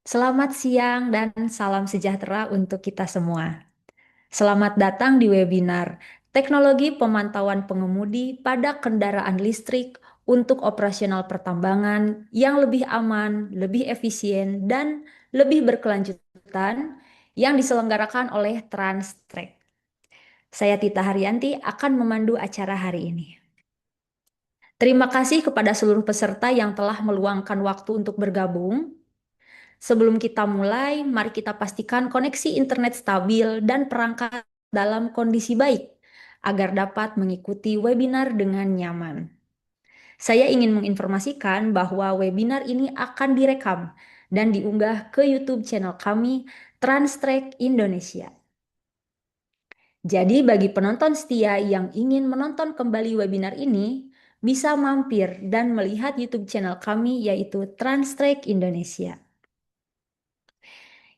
Selamat siang dan salam sejahtera untuk kita semua. Selamat datang di webinar Teknologi Pemantauan Pengemudi pada Kendaraan Listrik untuk Operasional Pertambangan yang lebih aman, lebih efisien, dan lebih berkelanjutan yang diselenggarakan oleh Transtrek. Saya Tita Haryanti akan memandu acara hari ini. Terima kasih kepada seluruh peserta yang telah meluangkan waktu untuk bergabung. Sebelum kita mulai, mari kita pastikan koneksi internet stabil dan perangkat dalam kondisi baik agar dapat mengikuti webinar dengan nyaman. Saya ingin menginformasikan bahwa webinar ini akan direkam dan diunggah ke YouTube channel kami, Transtrek Indonesia. Jadi bagi penonton setia yang ingin menonton kembali webinar ini, bisa mampir dan melihat YouTube channel kami yaitu Transtrek Indonesia.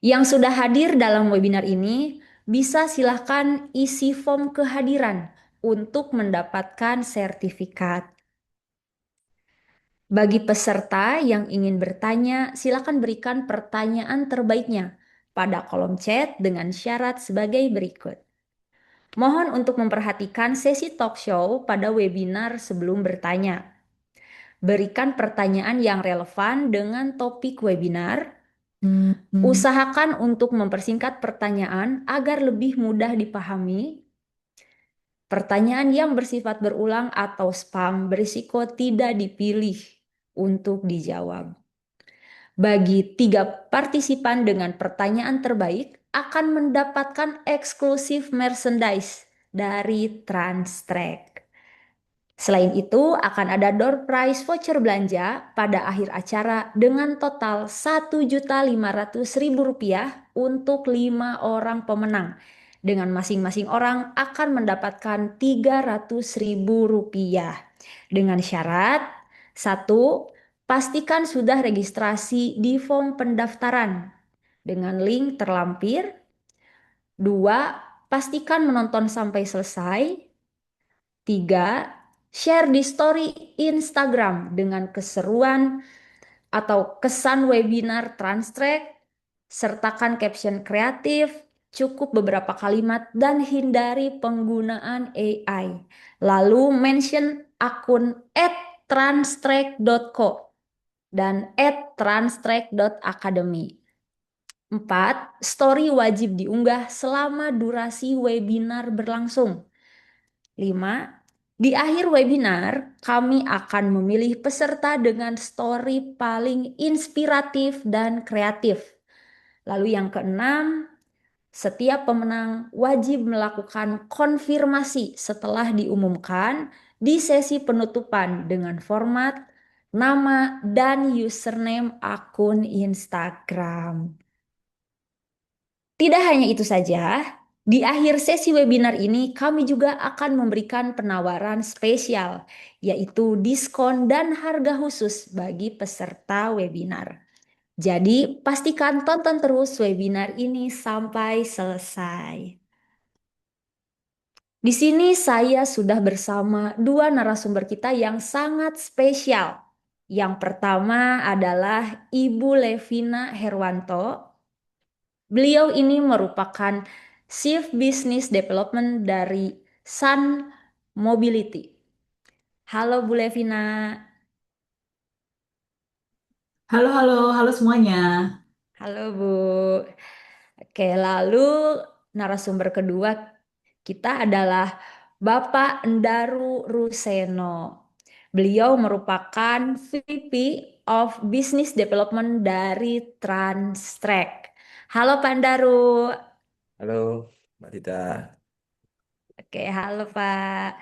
Yang sudah hadir dalam webinar ini, bisa silahkan isi form kehadiran untuk mendapatkan sertifikat. Bagi peserta yang ingin bertanya, silakan berikan pertanyaan terbaiknya pada kolom chat dengan syarat sebagai berikut. Mohon untuk memperhatikan sesi talk show pada webinar sebelum bertanya. Berikan pertanyaan yang relevan dengan topik webinar. Usahakan untuk mempersingkat pertanyaan agar lebih mudah dipahami. Pertanyaan yang bersifat berulang atau spam berisiko tidak dipilih untuk dijawab. Bagi 3 partisipan dengan pertanyaan terbaik akan mendapatkan eksklusif merchandise dari Transtrek. Selain itu, akan ada door prize voucher belanja pada akhir acara dengan total Rp1.500.000 untuk 5 orang pemenang. Dengan masing-masing orang akan mendapatkan Rp300.000. Dengan syarat, 1. Pastikan sudah registrasi di form pendaftaran dengan link terlampir. 2. Pastikan menonton sampai selesai. 3. Share di story Instagram dengan keseruan atau kesan webinar Transtrek, sertakan caption kreatif, cukup beberapa kalimat dan hindari penggunaan AI. Lalu mention akun @transtrek.co dan @transtrek.academy. 4. Story wajib diunggah selama durasi webinar berlangsung. 5. Di akhir webinar, kami akan memilih peserta dengan story paling inspiratif dan kreatif. Lalu yang keenam, setiap pemenang wajib melakukan konfirmasi setelah diumumkan di sesi penutupan dengan format nama dan username akun Instagram. Tidak hanya itu saja, di akhir sesi webinar ini kami juga akan memberikan penawaran spesial, yaitu diskon dan harga khusus bagi peserta webinar. Jadi, pastikan tonton terus webinar ini sampai selesai. Di sini saya sudah bersama 2 narasumber kita yang sangat spesial. Yang pertama adalah Ibu Levina Herwanto. Beliau ini merupakan Chief Business Development dari Sun Mobility. Halo Bu Levina. Halo, halo, halo semuanya. Halo Bu. Oke, lalu narasumber kedua kita adalah Bapak Endaru Ruseno. Beliau merupakan VP of Business Development dari Transtrack. Halo Pak Endaru. Halo, Mbak Dita. Oke, halo Pak.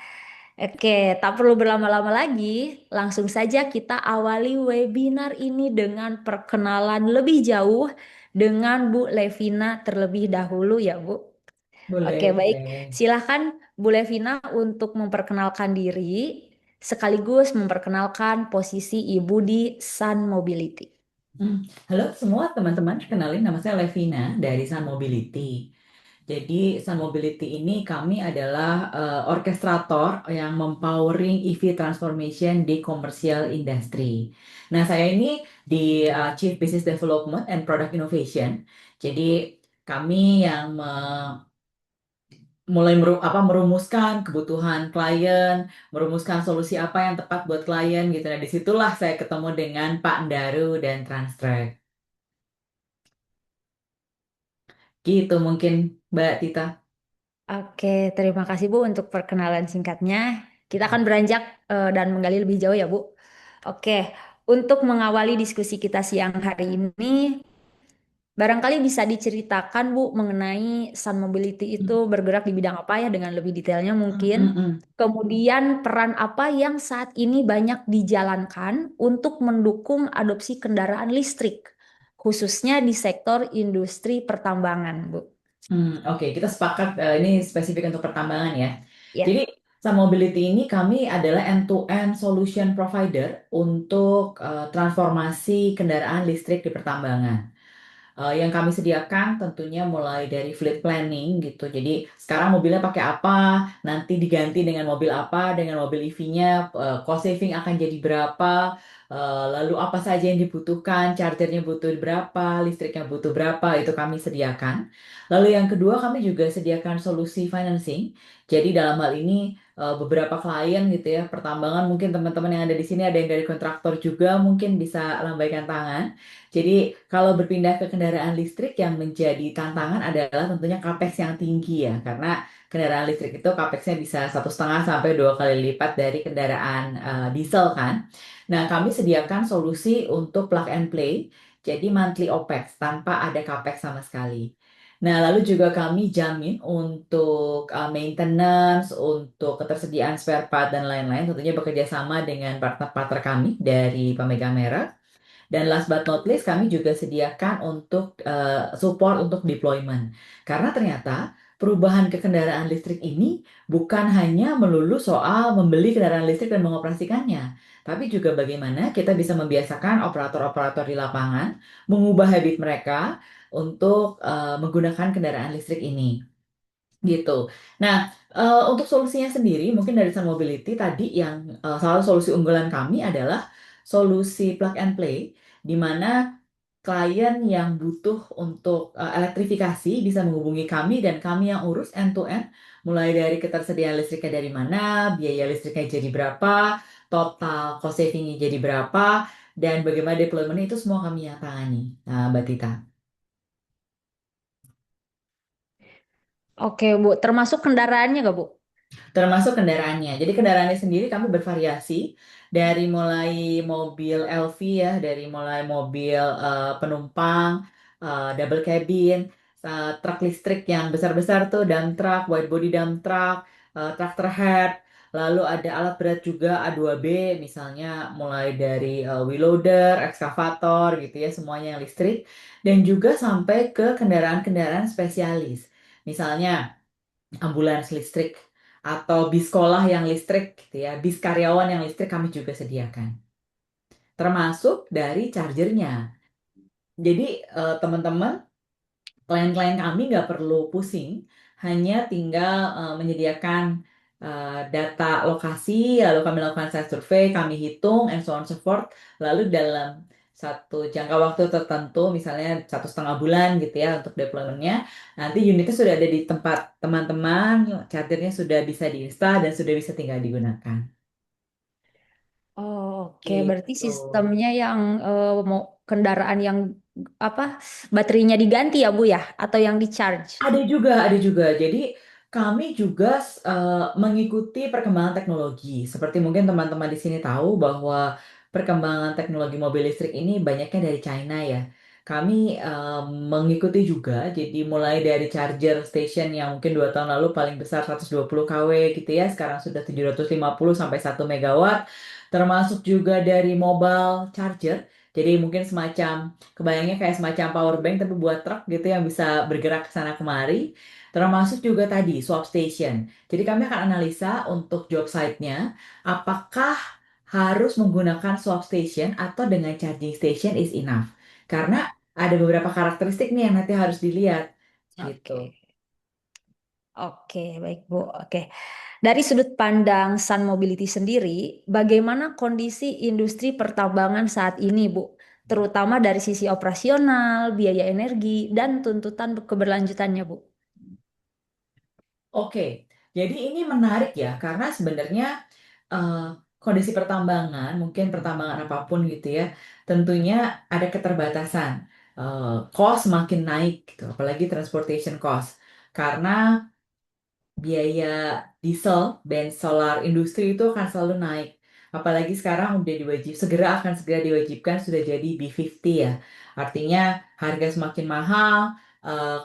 Oke, tak perlu berlama-lama lagi, langsung saja kita awali webinar ini dengan perkenalan lebih jauh dengan Bu Levina terlebih dahulu ya Bu. Oke, Boleh, baik. boleh. Silahkan Bu Levina untuk memperkenalkan diri sekaligus memperkenalkan posisi Ibu di Sun Mobility. Hmm. Halo semua teman-teman, kenalin nama saya Levina dari Sun Mobility. Jadi Sun Mobility ini kami adalah orkestrator yang mempowering EV transformation di commercial industry. Nah, saya ini di Chief Business Development and Product Innovation. Jadi kami yang mulai merumuskan kebutuhan klien, merumuskan solusi apa yang tepat buat klien gitu. Nah, disitulah saya ketemu dengan Pak Ndaru dan Transtrack. Gitu mungkin Mbak Tita. Oke, terima kasih Bu untuk perkenalan singkatnya. Kita akan beranjak dan menggali lebih jauh ya Bu. Oke, untuk mengawali diskusi kita siang hari ini, barangkali bisa diceritakan Bu mengenai Sun Mobility itu bergerak di bidang apa ya dengan lebih detailnya Mm, mungkin. mm, mm. Kemudian peran apa yang saat ini banyak dijalankan untuk mendukung adopsi kendaraan listrik, khususnya di sektor industri pertambangan, Bu. Oke, kita sepakat ini spesifik untuk pertambangan ya. Jadi Ya. Sun Mobility ini kami adalah end-to-end solution provider untuk transformasi kendaraan listrik di pertambangan. Yang kami sediakan tentunya mulai dari fleet planning gitu. Jadi sekarang mobilnya pakai apa, nanti diganti dengan mobil apa, dengan mobil EV-nya, cost saving akan jadi berapa, lalu apa saja yang dibutuhkan, chargernya butuh berapa, listriknya butuh berapa, itu kami sediakan. Lalu yang kedua kami juga sediakan solusi financing. Jadi dalam hal ini beberapa klien gitu ya, pertambangan mungkin teman-teman yang ada di sini ada yang dari kontraktor juga mungkin bisa lambaikan tangan. Jadi kalau berpindah ke kendaraan listrik yang menjadi tantangan adalah tentunya capex yang tinggi ya, karena kendaraan listrik itu capexnya bisa 1,5 sampai 2 kali lipat dari kendaraan diesel kan. Nah, kami sediakan solusi untuk plug and play, jadi monthly OPEX tanpa ada capex sama sekali. Nah, lalu juga kami jamin untuk maintenance, untuk ketersediaan spare part dan lain-lain, tentunya bekerja sama dengan partner-partner kami dari pemegang merek. Dan last but not least, kami juga sediakan untuk support untuk deployment. Karena ternyata perubahan ke kendaraan listrik ini bukan hanya melulu soal membeli kendaraan listrik dan mengoperasikannya, tapi juga bagaimana kita bisa membiasakan operator-operator di lapangan mengubah habit mereka untuk menggunakan kendaraan listrik ini. Gitu. Nah, untuk solusinya sendiri, mungkin dari Sun Mobility tadi yang salah satu solusi unggulan kami adalah solusi plug and play, di mana klien yang butuh untuk elektrifikasi bisa menghubungi kami dan kami yang urus end to end, mulai dari ketersediaan listriknya dari mana, biaya listriknya jadi berapa, total cost savingnya jadi berapa, dan bagaimana deployment itu semua kami yang tangani, Mbak Tita. Oke, Bu. Termasuk kendaraannya nggak, Bu? Termasuk kendaraannya. Jadi kendaraannya sendiri kami bervariasi dari mulai mobil LV ya, dari mulai mobil penumpang, double cabin, truk listrik yang besar-besar tuh, dump truck, wide body dump truck, tractor head, lalu ada alat berat juga A2B misalnya mulai dari wheel loader, ekskavator gitu ya, semuanya yang listrik dan juga sampai ke kendaraan-kendaraan spesialis. Misalnya ambulans listrik atau bis sekolah yang listrik gitu ya, bis karyawan yang listrik kami juga sediakan. Termasuk dari chargernya. Jadi teman-teman, klien-klien kami nggak perlu pusing, hanya tinggal menyediakan data lokasi, lalu kami lakukan site survey, kami hitung, and so on so forth. Lalu dalam satu jangka waktu tertentu, misalnya 1,5 bulan gitu ya untuk deploymentnya, nanti unitnya sudah ada di tempat teman-teman, chargernya sudah bisa diinstal dan sudah bisa tinggal digunakan. Oh, oke. Berarti Gitu. sistemnya yang mau kendaraan yang apa baterainya diganti ya Bu ya atau yang di charge? Ada juga, ada juga. Jadi kami juga mengikuti perkembangan teknologi. Seperti mungkin teman-teman di sini tahu bahwa perkembangan teknologi mobil listrik ini banyaknya dari China ya. Kami mengikuti juga, jadi mulai dari charger station yang mungkin 2 tahun lalu paling besar 120 kW gitu ya, sekarang sudah 750 sampai 1 megawatt. Termasuk juga dari mobile charger, jadi mungkin semacam kebayangnya kayak semacam power bank tapi buat truk gitu yang bisa bergerak ke sana kemari. Termasuk juga tadi swap station. Jadi kami akan analisa untuk job site-nya apakah harus menggunakan swap station atau dengan charging station is enough. Karena ada beberapa karakteristik nih yang nanti harus dilihat gitu. Oke. Oke, baik Bu. Oke. Dari sudut pandang Sun Mobility sendiri, bagaimana kondisi industri pertambangan saat ini, Bu? Terutama dari sisi operasional, biaya energi, dan tuntutan keberlanjutannya, Bu. Oke, jadi ini menarik ya karena sebenarnya eh, kondisi pertambangan, mungkin pertambangan apapun gitu ya, tentunya ada keterbatasan. Cost makin naik gitu, apalagi transportation cost. Karena biaya diesel dan solar industri itu akan selalu naik. Apalagi sekarang udah akan segera diwajibkan sudah jadi B50 ya. Artinya harga semakin mahal,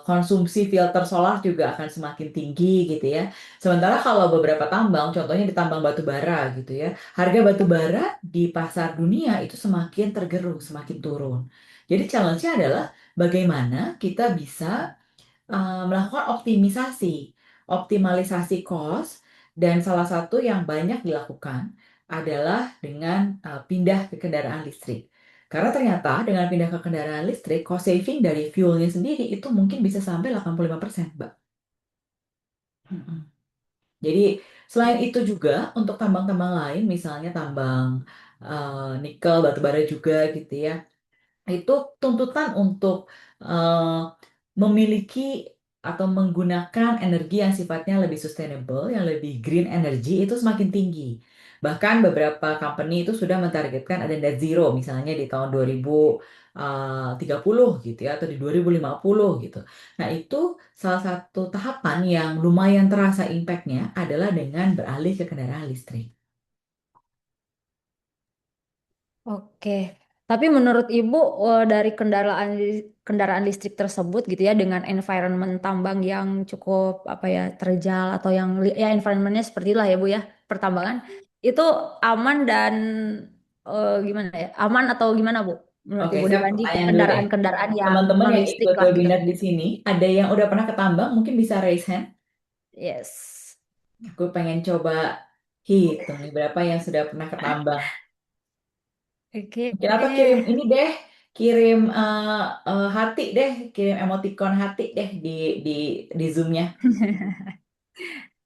konsumsi filter solar juga akan semakin tinggi gitu ya. Sementara kalau beberapa tambang, contohnya di tambang batu bara gitu ya, harga batu bara di pasar dunia itu semakin tergerus, semakin turun. Jadi challenge-nya adalah bagaimana kita bisa melakukan optimalisasi cost, dan salah satu yang banyak dilakukan adalah dengan pindah ke kendaraan listrik. Karena ternyata dengan pindah ke kendaraan listrik, cost saving dari fuelnya sendiri itu mungkin bisa sampai 85%, Mbak. Mm-mm. Jadi selain itu juga untuk tambang-tambang lain, misalnya tambang nikel, batu bara juga gitu ya, itu tuntutan untuk eh, memiliki atau menggunakan energi yang sifatnya lebih sustainable, yang lebih green energy itu semakin tinggi. Bahkan beberapa company itu sudah mentargetkan ada net zero misalnya di tahun 2030 gitu ya atau di 2050 gitu. Nah, itu salah satu tahapan yang lumayan terasa impact-nya adalah dengan beralih ke kendaraan listrik. Oke. Tapi menurut Ibu dari kendaraan listrik tersebut gitu ya dengan environment tambang yang cukup apa ya terjal atau yang ya environmentnya seperti itulah ya Bu ya pertambangan itu aman dan gimana ya aman atau gimana Bu menurut Oke, Ibu saya dibanding pertanyaan dulu deh. kendaraan-kendaraan yang Teman-teman non yang listrik ikut lah gitu. webinar di sini, ada yang udah pernah ke tambang? Mungkin bisa raise hand. Yes. Aku pengen coba hitung nih berapa yang sudah pernah ke tambang. Oke. Mungkin apa kirim ini deh, kirim hati deh, kirim emoticon hati deh di di Zoom-nya.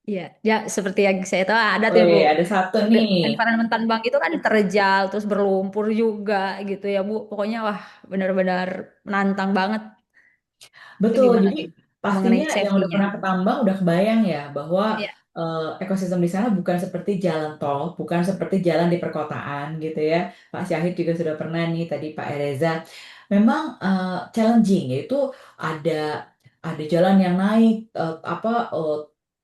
Iya, ya seperti yang saya tahu ada tuh Bu. Oke, ada satu nih. Environment tambang itu kan terjal terus berlumpur juga gitu ya Bu. Pokoknya wah benar-benar menantang banget. Itu Betul, gimana jadi tuh mengenai pastinya yang udah safety-nya? pernah ke tambang udah kebayang ya bahwa Iya. ekosistem di sana bukan seperti jalan tol, bukan seperti jalan di perkotaan gitu ya. Pak Syahid juga sudah pernah nih tadi Pak Ereza. Memang challenging yaitu ada ada jalan yang naik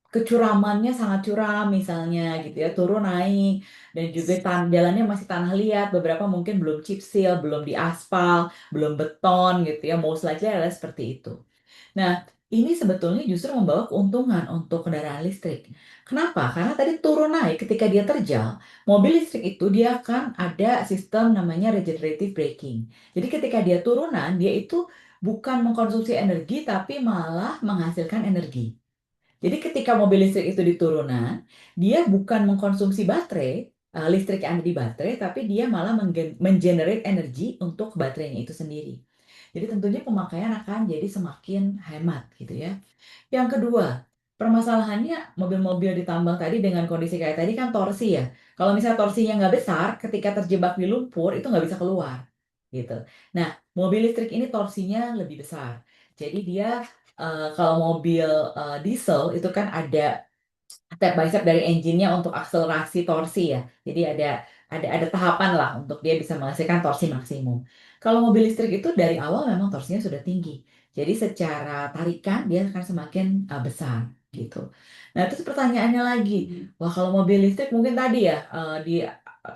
kecuramannya sangat curam misalnya gitu ya, turun naik dan juga jalannya masih tanah liat, beberapa mungkin belum chip seal, belum diaspal, belum beton gitu ya. Most likely adalah seperti itu. Nah, ini sebetulnya justru membawa keuntungan untuk kendaraan listrik. Kenapa? Karena tadi turun naik ketika dia terjal, mobil listrik itu dia akan ada sistem namanya regenerative braking. Jadi ketika dia turunan, dia itu bukan mengkonsumsi energi tapi malah menghasilkan energi. Jadi ketika mobil listrik itu di turunan, dia bukan mengkonsumsi baterai, listrik yang ada di baterai, tapi dia malah mengenerate energi untuk baterainya itu sendiri. Jadi tentunya pemakaian akan jadi semakin hemat gitu ya. Yang kedua, permasalahannya mobil-mobil ditambang tadi dengan kondisi kayak tadi kan torsi ya. Kalau misalnya torsinya nggak besar, ketika terjebak di lumpur itu nggak bisa keluar gitu. Nah, mobil listrik ini torsinya lebih besar. Jadi dia kalau mobil diesel itu kan ada step by step dari engine-nya untuk akselerasi torsi ya. Jadi ada tahapan lah untuk dia bisa menghasilkan torsi maksimum. Kalau mobil listrik itu dari awal memang torsinya sudah tinggi. Jadi secara tarikan dia akan semakin besar gitu. Nah, terus pertanyaannya lagi, wah kalau mobil listrik mungkin tadi ya di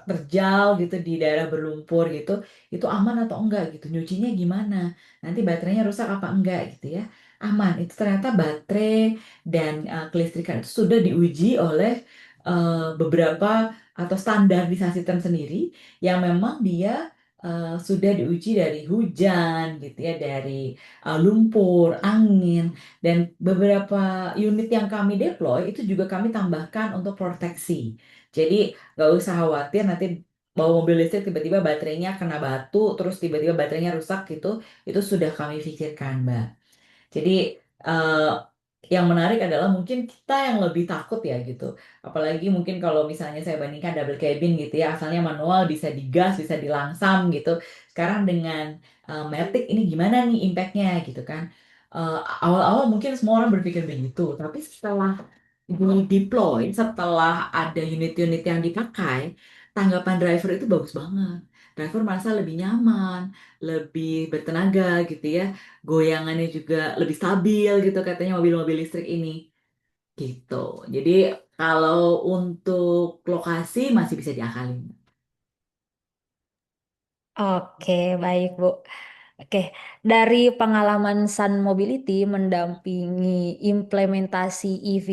terjal gitu di daerah berlumpur gitu, itu aman atau enggak gitu? Nyucinya gimana? Nanti baterainya rusak apa enggak gitu ya? Aman. Itu ternyata baterai dan kelistrikan itu sudah diuji oleh beberapa atau standarisasi tersendiri yang memang dia sudah diuji dari hujan gitu ya, dari lumpur, angin, dan beberapa unit yang kami deploy itu juga kami tambahkan untuk proteksi. Jadi nggak usah khawatir nanti bawa mobil listrik tiba-tiba baterainya kena batu, terus tiba-tiba baterainya rusak gitu, itu sudah kami pikirkan, Mbak. Jadi eh, yang menarik adalah mungkin kita yang lebih takut ya gitu. Apalagi mungkin kalau misalnya saya bandingkan double cabin gitu ya, asalnya manual bisa digas, bisa dilangsam gitu. Sekarang dengan Matic ini gimana nih impactnya gitu kan. Eh, Awal-awal mungkin semua orang berpikir begitu, tapi setelah deploy, setelah ada unit-unit yang dipakai, tanggapan driver itu bagus banget. Driver merasa lebih nyaman, lebih bertenaga gitu ya, goyangannya juga lebih stabil gitu katanya mobil-mobil listrik ini gitu. Jadi kalau untuk lokasi masih bisa diakalin. Oke, baik Bu. Oke, dari pengalaman Sun Mobility mendampingi implementasi EV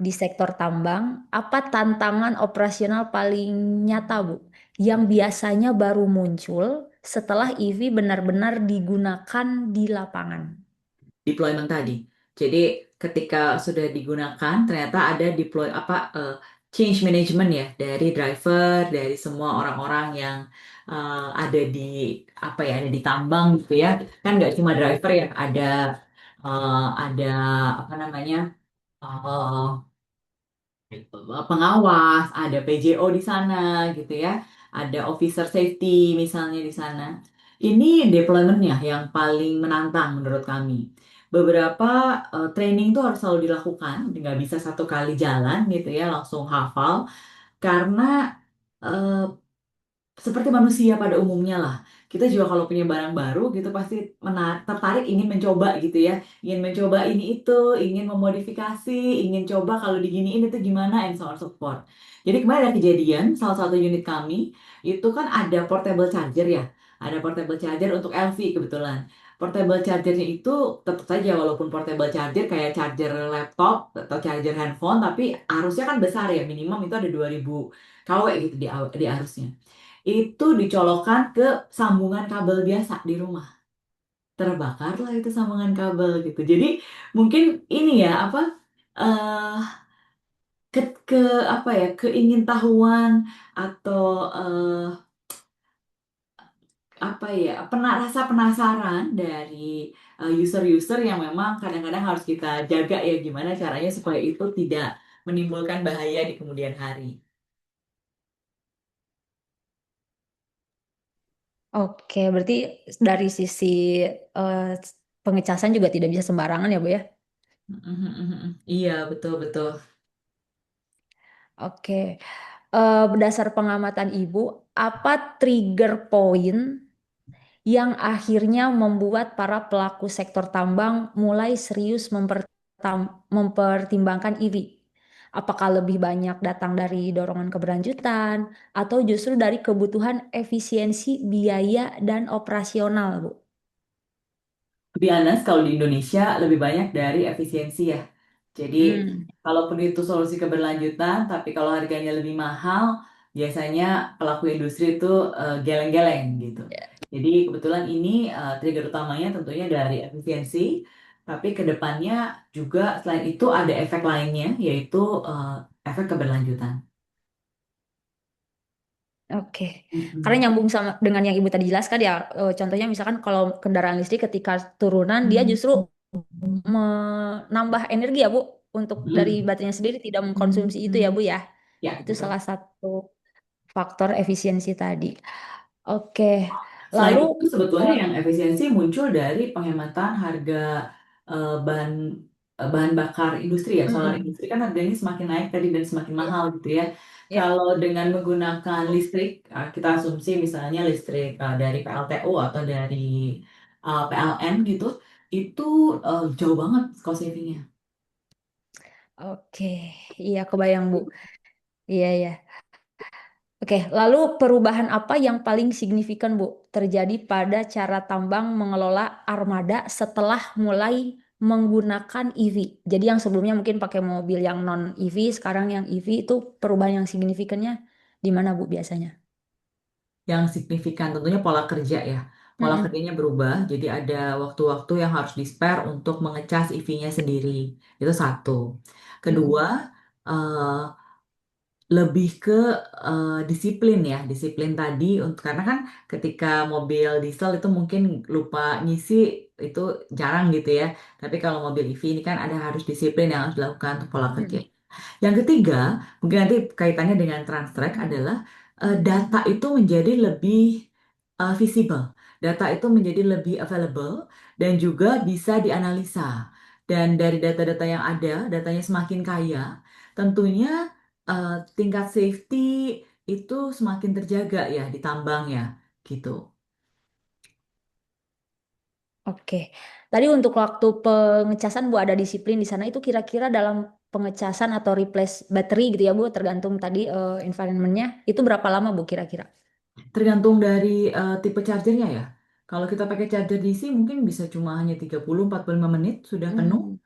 di sektor tambang, apa tantangan operasional paling nyata, Bu, yang biasanya baru muncul setelah EV benar-benar digunakan di lapangan? Deployment tadi. Jadi ketika sudah digunakan ternyata ada deploy change management ya dari driver, dari semua orang-orang yang ada di ada di tambang gitu ya. Kan nggak cuma driver ya, ada apa namanya? eh, Pengawas, ada PJO di sana gitu ya, ada officer safety misalnya di sana. Ini deploymentnya yang paling menantang menurut kami. Beberapa training itu harus selalu dilakukan, nggak bisa satu kali jalan gitu ya langsung hafal, karena eh, seperti manusia pada umumnya lah. Kita juga kalau punya barang baru gitu pasti tertarik ingin mencoba gitu ya. Ingin mencoba ini itu, ingin memodifikasi, ingin coba kalau diginiin itu gimana and so on so forth. Jadi kemarin ada kejadian salah satu unit kami itu kan ada portable charger ya. Ada portable charger untuk LV kebetulan. Portable chargernya itu tetap saja walaupun portable charger kayak charger laptop atau charger handphone tapi arusnya kan besar ya, minimum itu ada 2000 kW gitu di arusnya itu dicolokkan ke sambungan kabel biasa di rumah. Terbakarlah itu sambungan kabel gitu. Jadi mungkin ini ya eh ke, ke keingintahuan atau rasa penasaran dari user-user yang memang kadang-kadang harus kita jaga ya gimana caranya supaya itu tidak menimbulkan bahaya di kemudian hari. Oke, berarti dari sisi eh, pengecasan juga tidak bisa sembarangan ya, Bu ya? Iya, betul betul. Oke. Berdasar pengamatan Ibu, apa trigger point yang akhirnya membuat para pelaku sektor tambang mulai serius mempertimbangkan EV? Apakah lebih banyak datang dari dorongan keberlanjutan atau justru dari kebutuhan efisiensi biaya dan operasional, Bu? To be honest, kalau di Indonesia lebih banyak dari efisiensi ya. Jadi, Hmm, kalaupun itu solusi keberlanjutan, tapi kalau harganya lebih mahal, biasanya pelaku industri itu geleng-geleng gitu. Jadi, kebetulan ini trigger utamanya tentunya dari efisiensi, tapi ke depannya juga selain itu ada efek lainnya, yaitu efek keberlanjutan. oke. Karena Mm-mm. nyambung sama dengan yang Ibu tadi jelaskan ya, contohnya misalkan kalau kendaraan listrik ketika turunan dia justru menambah energi ya Bu untuk dari Mm. baterainya sendiri tidak mengkonsumsi itu ya Bu ya. Ya, Itu salah betul. satu faktor efisiensi tadi. Oke. Selain Lalu itu sebetulnya eh, yang efisiensi muncul dari penghematan harga eh, bahan bahan bakar industri ya. Solar mm-mm. industri kan harganya semakin naik tadi dan semakin mahal gitu ya. Ya. Kalau dengan menggunakan listrik, kita asumsi misalnya listrik dari PLTU atau dari PLN gitu, itu jauh banget cost savingnya. Oke, iya kebayang Bu. Iya ya. Oke, lalu perubahan apa yang paling signifikan Bu terjadi pada cara tambang mengelola armada setelah mulai menggunakan EV? Jadi yang sebelumnya mungkin pakai mobil yang non EV, sekarang yang EV itu perubahan yang signifikannya di mana Bu biasanya? Yang signifikan tentunya pola kerja ya. Pola Mm-mm. kerjanya berubah, jadi ada waktu-waktu yang harus di-spare untuk mengecas EV-nya sendiri. Itu satu. Kedua, Mm-mm. eh, lebih ke disiplin ya, disiplin tadi untuk karena kan ketika mobil diesel itu mungkin lupa ngisi itu jarang gitu ya. Tapi kalau mobil EV ini kan ada harus disiplin yang harus dilakukan untuk pola kerja. Mm-mm. Yang ketiga, mungkin nanti kaitannya dengan Transtrack adalah data itu menjadi lebih visible. Data itu menjadi lebih available dan juga bisa dianalisa. Dan dari data-data yang ada, datanya semakin kaya, tentunya tingkat safety itu semakin terjaga ya di tambang ya, gitu. Oke, tadi untuk waktu pengecasan Bu ada disiplin di sana itu kira-kira dalam pengecasan atau replace baterai gitu ya Bu, tergantung tadi environmentnya itu berapa lama Bu kira-kira? Tergantung dari tipe chargernya ya. Kalau kita pakai charger DC mungkin bisa cuma hanya 30-45 menit sudah penuh. Hmm.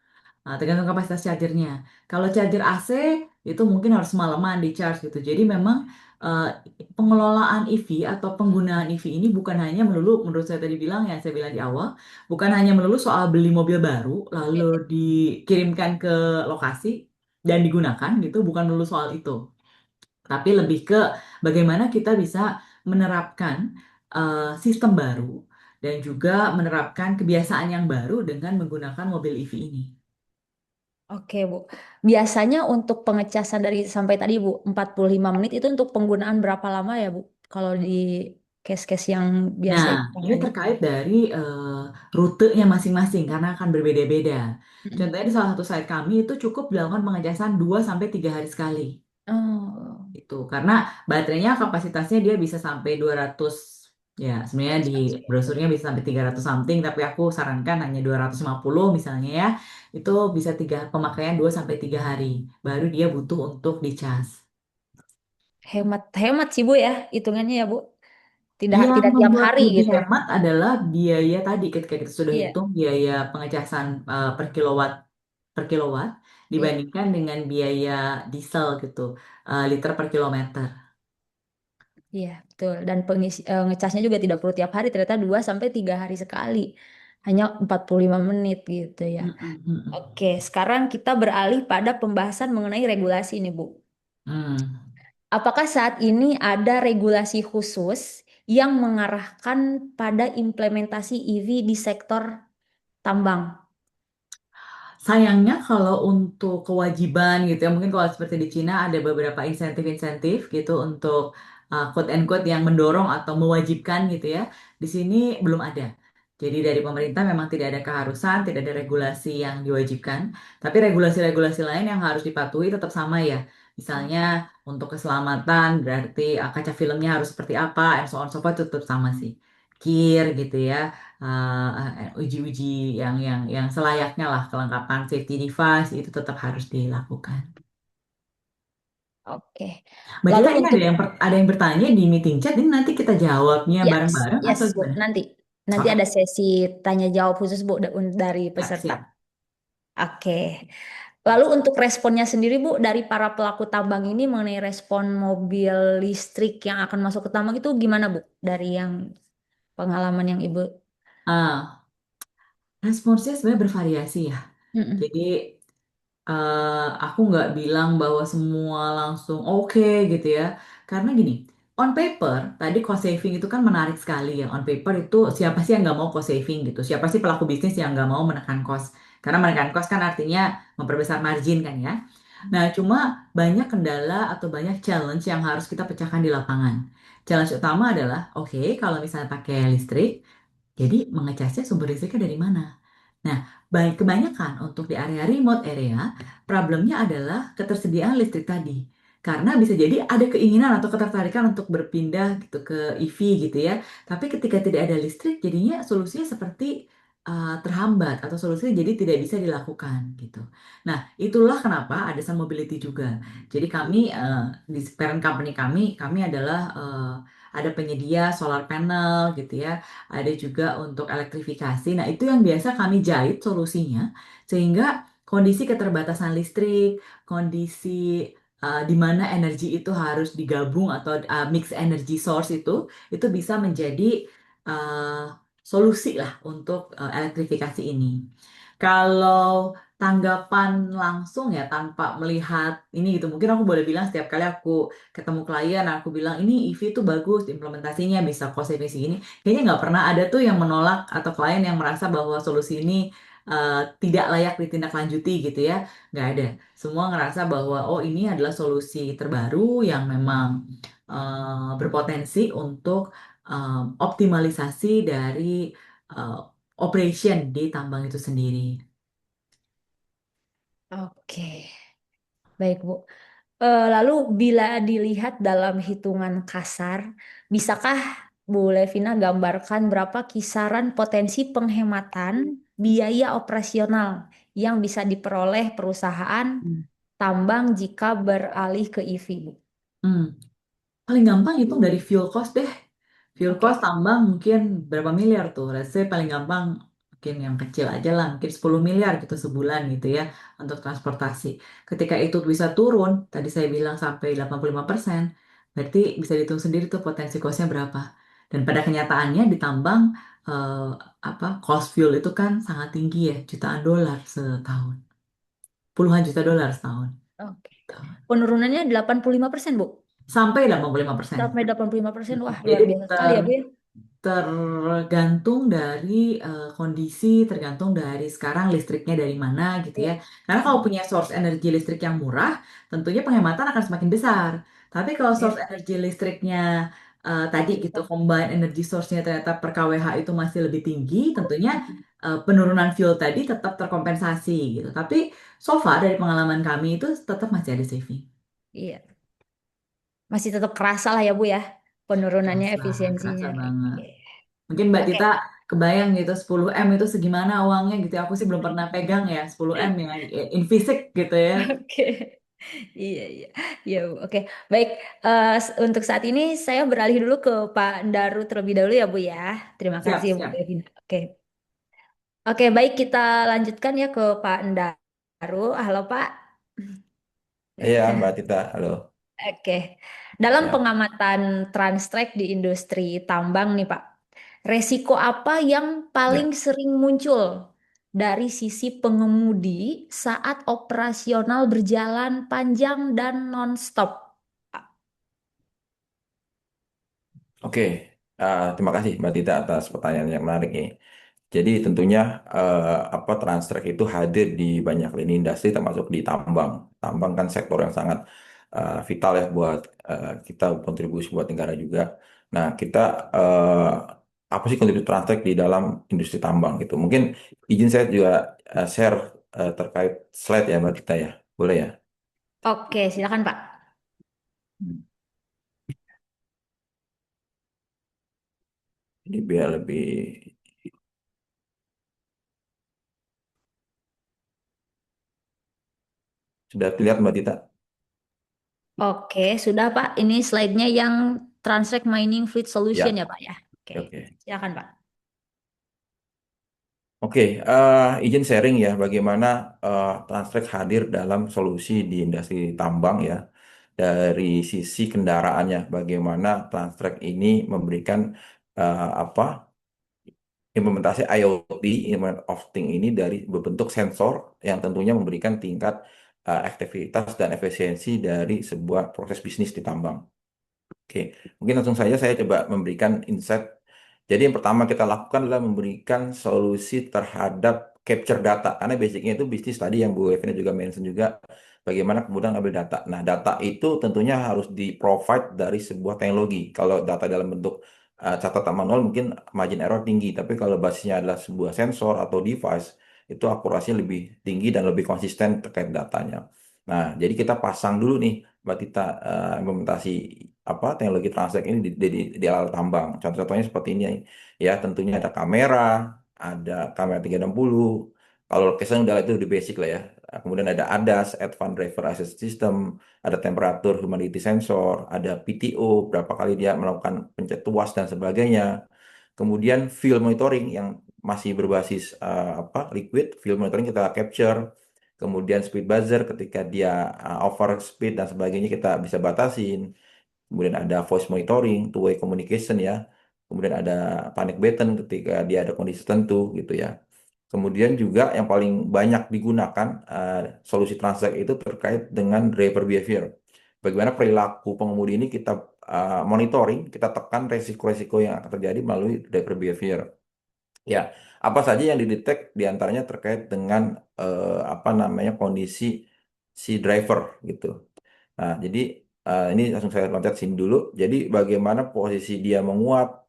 Nah, tergantung kapasitas chargernya. Kalau charger AC itu mungkin harus semalaman di charge gitu. Jadi memang eh, pengelolaan EV atau penggunaan EV ini bukan hanya melulu, menurut saya tadi bilang yang saya bilang di awal, bukan hanya melulu soal beli mobil baru lalu dikirimkan ke lokasi dan digunakan gitu, bukan melulu soal itu. Tapi lebih ke bagaimana kita bisa menerapkan sistem baru dan juga menerapkan kebiasaan yang baru dengan menggunakan mobil EV ini. Oke Bu, biasanya untuk pengecasan dari sampai tadi Bu 45 menit itu untuk penggunaan berapa lama ya Bu? Kalau di case-case yang biasa Nah, itu ini tangani. terkait dari rutenya masing-masing karena akan berbeda-beda. Mm-mm. Contohnya di salah satu site kami itu cukup dilakukan pengecasan 2 sampai 3 hari sekali. Oh, Itu karena baterainya kapasitasnya dia bisa sampai 200 ya sebenarnya di brosurnya bisa sampai 300 something tapi aku sarankan hanya 250 misalnya ya. Itu bisa pemakaian 2 sampai 3 hari baru dia butuh untuk dicas. hemat hemat sih Bu ya, hitungannya ya Bu. Tidak Yang tidak tiap membuat hari lebih gitu. hemat adalah biaya tadi ketika kita sudah Iya, hitung biaya pengecasan per kilowatt iya. dibandingkan dengan biaya diesel gitu liter per kilometer. Iya, betul. Dan ngecasnya juga tidak perlu tiap hari, ternyata 2 sampai 3 hari sekali. Hanya 45 menit gitu ya. Mm-mm, mm-mm. Oke, sekarang kita beralih pada pembahasan mengenai regulasi nih, Bu. Hmm. Apakah saat ini ada regulasi khusus yang mengarahkan pada implementasi EV di sektor tambang? Sayangnya kalau untuk kewajiban gitu ya, mungkin kalau seperti di Cina ada beberapa insentif-insentif gitu untuk quote and quote yang mendorong atau mewajibkan gitu ya. Di sini belum ada. Jadi dari pemerintah memang tidak ada keharusan, tidak ada regulasi yang diwajibkan, tapi regulasi-regulasi lain yang harus dipatuhi tetap sama ya. Misalnya untuk keselamatan berarti kaca filmnya harus seperti apa, and so on so forth tetap sama sih. Kir gitu ya uji-uji yang selayaknya lah kelengkapan safety device itu tetap harus dilakukan. Oke. Mbak Lalu Dita ini untuk ada yang bertanya di meeting chat ini nanti kita jawabnya yes, bareng-bareng yes, atau Bu. gimana? Nanti Oke, ada sesi tanya jawab khusus Bu dari siap peserta. siap. Oke. Lalu untuk responnya sendiri Bu dari para pelaku tambang ini mengenai respon mobil listrik yang akan masuk ke tambang itu gimana Bu? Dari yang pengalaman yang Ibu. Ah, responsnya sebenarnya bervariasi ya. Mm-mm. Jadi aku nggak bilang bahwa semua langsung oke gitu ya. Karena gini, on paper tadi cost saving itu kan menarik sekali ya. On paper itu siapa sih yang nggak mau cost saving gitu? Siapa sih pelaku bisnis yang nggak mau menekan cost? Karena menekan cost kan artinya memperbesar margin kan ya. Nah, cuma banyak kendala atau banyak challenge yang harus kita pecahkan di lapangan. Challenge utama adalah, oke, kalau misalnya pakai listrik, jadi mengecasnya sumber listriknya dari mana? Nah, kebanyakan untuk di area remote area, problemnya adalah ketersediaan listrik tadi. karena bisa jadi ada keinginan atau ketertarikan untuk berpindah gitu ke EV gitu ya. Tapi ketika tidak ada listrik, jadinya solusinya seperti terhambat atau solusinya jadi tidak bisa dilakukan gitu. Nah, itulah kenapa ada Sun Mobility juga. Jadi kami di parent company kami adalah ada penyedia solar panel gitu ya, ada juga untuk elektrifikasi. Nah, itu yang biasa kami jahit solusinya sehingga kondisi keterbatasan listrik, kondisi di mana energi itu harus digabung atau mix energy source itu bisa menjadi uh, solusi lah untuk elektrifikasi ini. Kalau tanggapan langsung ya tanpa melihat ini gitu, mungkin aku boleh bilang setiap kali aku ketemu klien aku bilang ini EV itu bagus implementasinya bisa cost efisien ini. Kayaknya nggak pernah ada tuh yang menolak atau klien yang merasa bahwa solusi ini tidak layak ditindaklanjuti gitu ya. Nggak ada. Semua ngerasa bahwa oh ini adalah solusi terbaru yang memang berpotensi untuk optimalisasi dari eh, operation di tambang itu sendiri. Oke, baik Bu. Lalu bila dilihat dalam hitungan kasar, bisakah Bu Levina gambarkan berapa kisaran potensi penghematan biaya operasional yang bisa diperoleh perusahaan Hmm. tambang jika beralih ke EV, Bu? Hmm. Paling gampang hitung dari fuel cost deh. Fuel cost Oke. tambang mungkin berapa miliar tuh. Let's say paling gampang mungkin yang kecil aja lah. Mungkin 10 miliar gitu sebulan gitu ya untuk transportasi. Ketika itu bisa turun, tadi saya bilang sampai 85%, berarti bisa dihitung sendiri tuh potensi costnya berapa. Dan pada kenyataannya di tambang eh, cost fuel itu kan sangat tinggi ya, jutaan dolar setahun. Puluhan juta dolar setahun. Oke. Gitu. Penurunannya 85%, Bu. Sampai 85%. Sampai 85%. Wah, luar Jadi biasa sekali ya, Bu ya. tergantung dari kondisi, tergantung dari sekarang listriknya dari mana gitu ya. Iya. Karena kalau punya source energi listrik yang murah, tentunya penghematan akan semakin besar. Tapi kalau Iya. source energi listriknya tadi Masih gitu, tetap. combine energy source-nya ternyata per kWh itu masih lebih tinggi, tentunya penurunan fuel tadi tetap terkompensasi gitu. Tapi so far dari pengalaman kami itu tetap masih ada saving. Iya. Masih tetap kerasa lah ya, Bu ya. Penurunannya Kerasa, efisiensinya. kerasa banget. Oke. Mungkin Mbak Oke. Tita kebayang gitu 10M itu segimana uangnya gitu. Aku sih belum pernah pegang ya 10M ya in fisik gitu ya. Oke. Iya, iya. Iya, Bu. Oke. Baik, untuk saat ini saya beralih dulu ke Pak Ndaru terlebih dahulu ya, Bu ya. Terima Siap, kasih, Bu siap. Devina. Oke. Oke, baik kita lanjutkan ya ke Pak Ndaru. Halo, Pak. Iya, Mbak Tita, halo. Oke. Dalam Ya, pengamatan Transtrek di industri tambang nih, Pak. Resiko apa yang paling ya. sering muncul dari sisi pengemudi saat operasional berjalan panjang dan non-stop? Oke, terima kasih Mbak Tita atas pertanyaan yang menarik ini. Jadi tentunya Transtrek itu hadir di banyak lini industri termasuk di tambang. Tambang kan sektor yang sangat vital ya buat kita kontribusi buat negara juga. Nah, kita eh, apa sih kontribusi Transtrek di dalam industri tambang gitu? Mungkin izin saya juga share terkait slide ya Mbak Tita ya. Boleh ya? Oke, silakan Pak. Hmm. Jadi biar lebih sudah terlihat Mbak Tita. Oke, sudah Pak. Ini slide-nya yang Transtrek Mining Fleet Solution Ya, ya Pak ya. Oke, oke. silakan Pak. Oke, izin sharing ya bagaimana Transtrek hadir dalam solusi di industri tambang ya. Dari sisi kendaraannya, bagaimana Transtrek ini memberikan apa implementasi IoT, Internet of Things ini dari berbentuk sensor yang tentunya memberikan tingkat aktivitas dan efisiensi dari sebuah proses bisnis di tambang. Oke, mungkin langsung saja saya coba memberikan insight. Jadi yang pertama kita lakukan adalah memberikan solusi terhadap capture data. Karena basicnya itu bisnis tadi yang Bu Evina juga mention juga bagaimana kemudian ambil data. Nah, data itu tentunya harus di-provide dari sebuah teknologi. Kalau data dalam bentuk catatan manual mungkin margin error tinggi, tapi kalau basisnya adalah sebuah sensor atau device, itu akurasinya lebih tinggi dan lebih konsisten terkait datanya. Nah, jadi kita pasang dulu nih Mbak Tita, implementasi apa teknologi Transtech ini di alat tambang. Contoh-contohnya seperti ini ya, tentunya ada kamera, ada kamera 360. Kalau location udah itu di basic lah ya. Kemudian ada ADAS, Advanced Driver Assist System, ada temperatur humidity sensor, ada PTO, berapa kali dia melakukan pencet tuas dan sebagainya. Kemudian field monitoring yang masih berbasis apa liquid, field monitoring kita capture. Kemudian speed buzzer ketika dia over speed dan sebagainya kita bisa batasin. Kemudian ada voice monitoring, two-way communication ya. Kemudian ada panic button ketika dia ada kondisi tertentu gitu ya. Kemudian juga yang paling banyak digunakan solusi Transact itu terkait dengan driver behavior. Bagaimana perilaku pengemudi ini kita monitoring, kita tekan resiko-resiko yang akan terjadi melalui driver behavior. Ya, apa saja yang didetek diantaranya terkait dengan apa namanya kondisi si driver gitu. Nah, jadi ini langsung saya loncat sini dulu. Jadi bagaimana posisi dia menguap,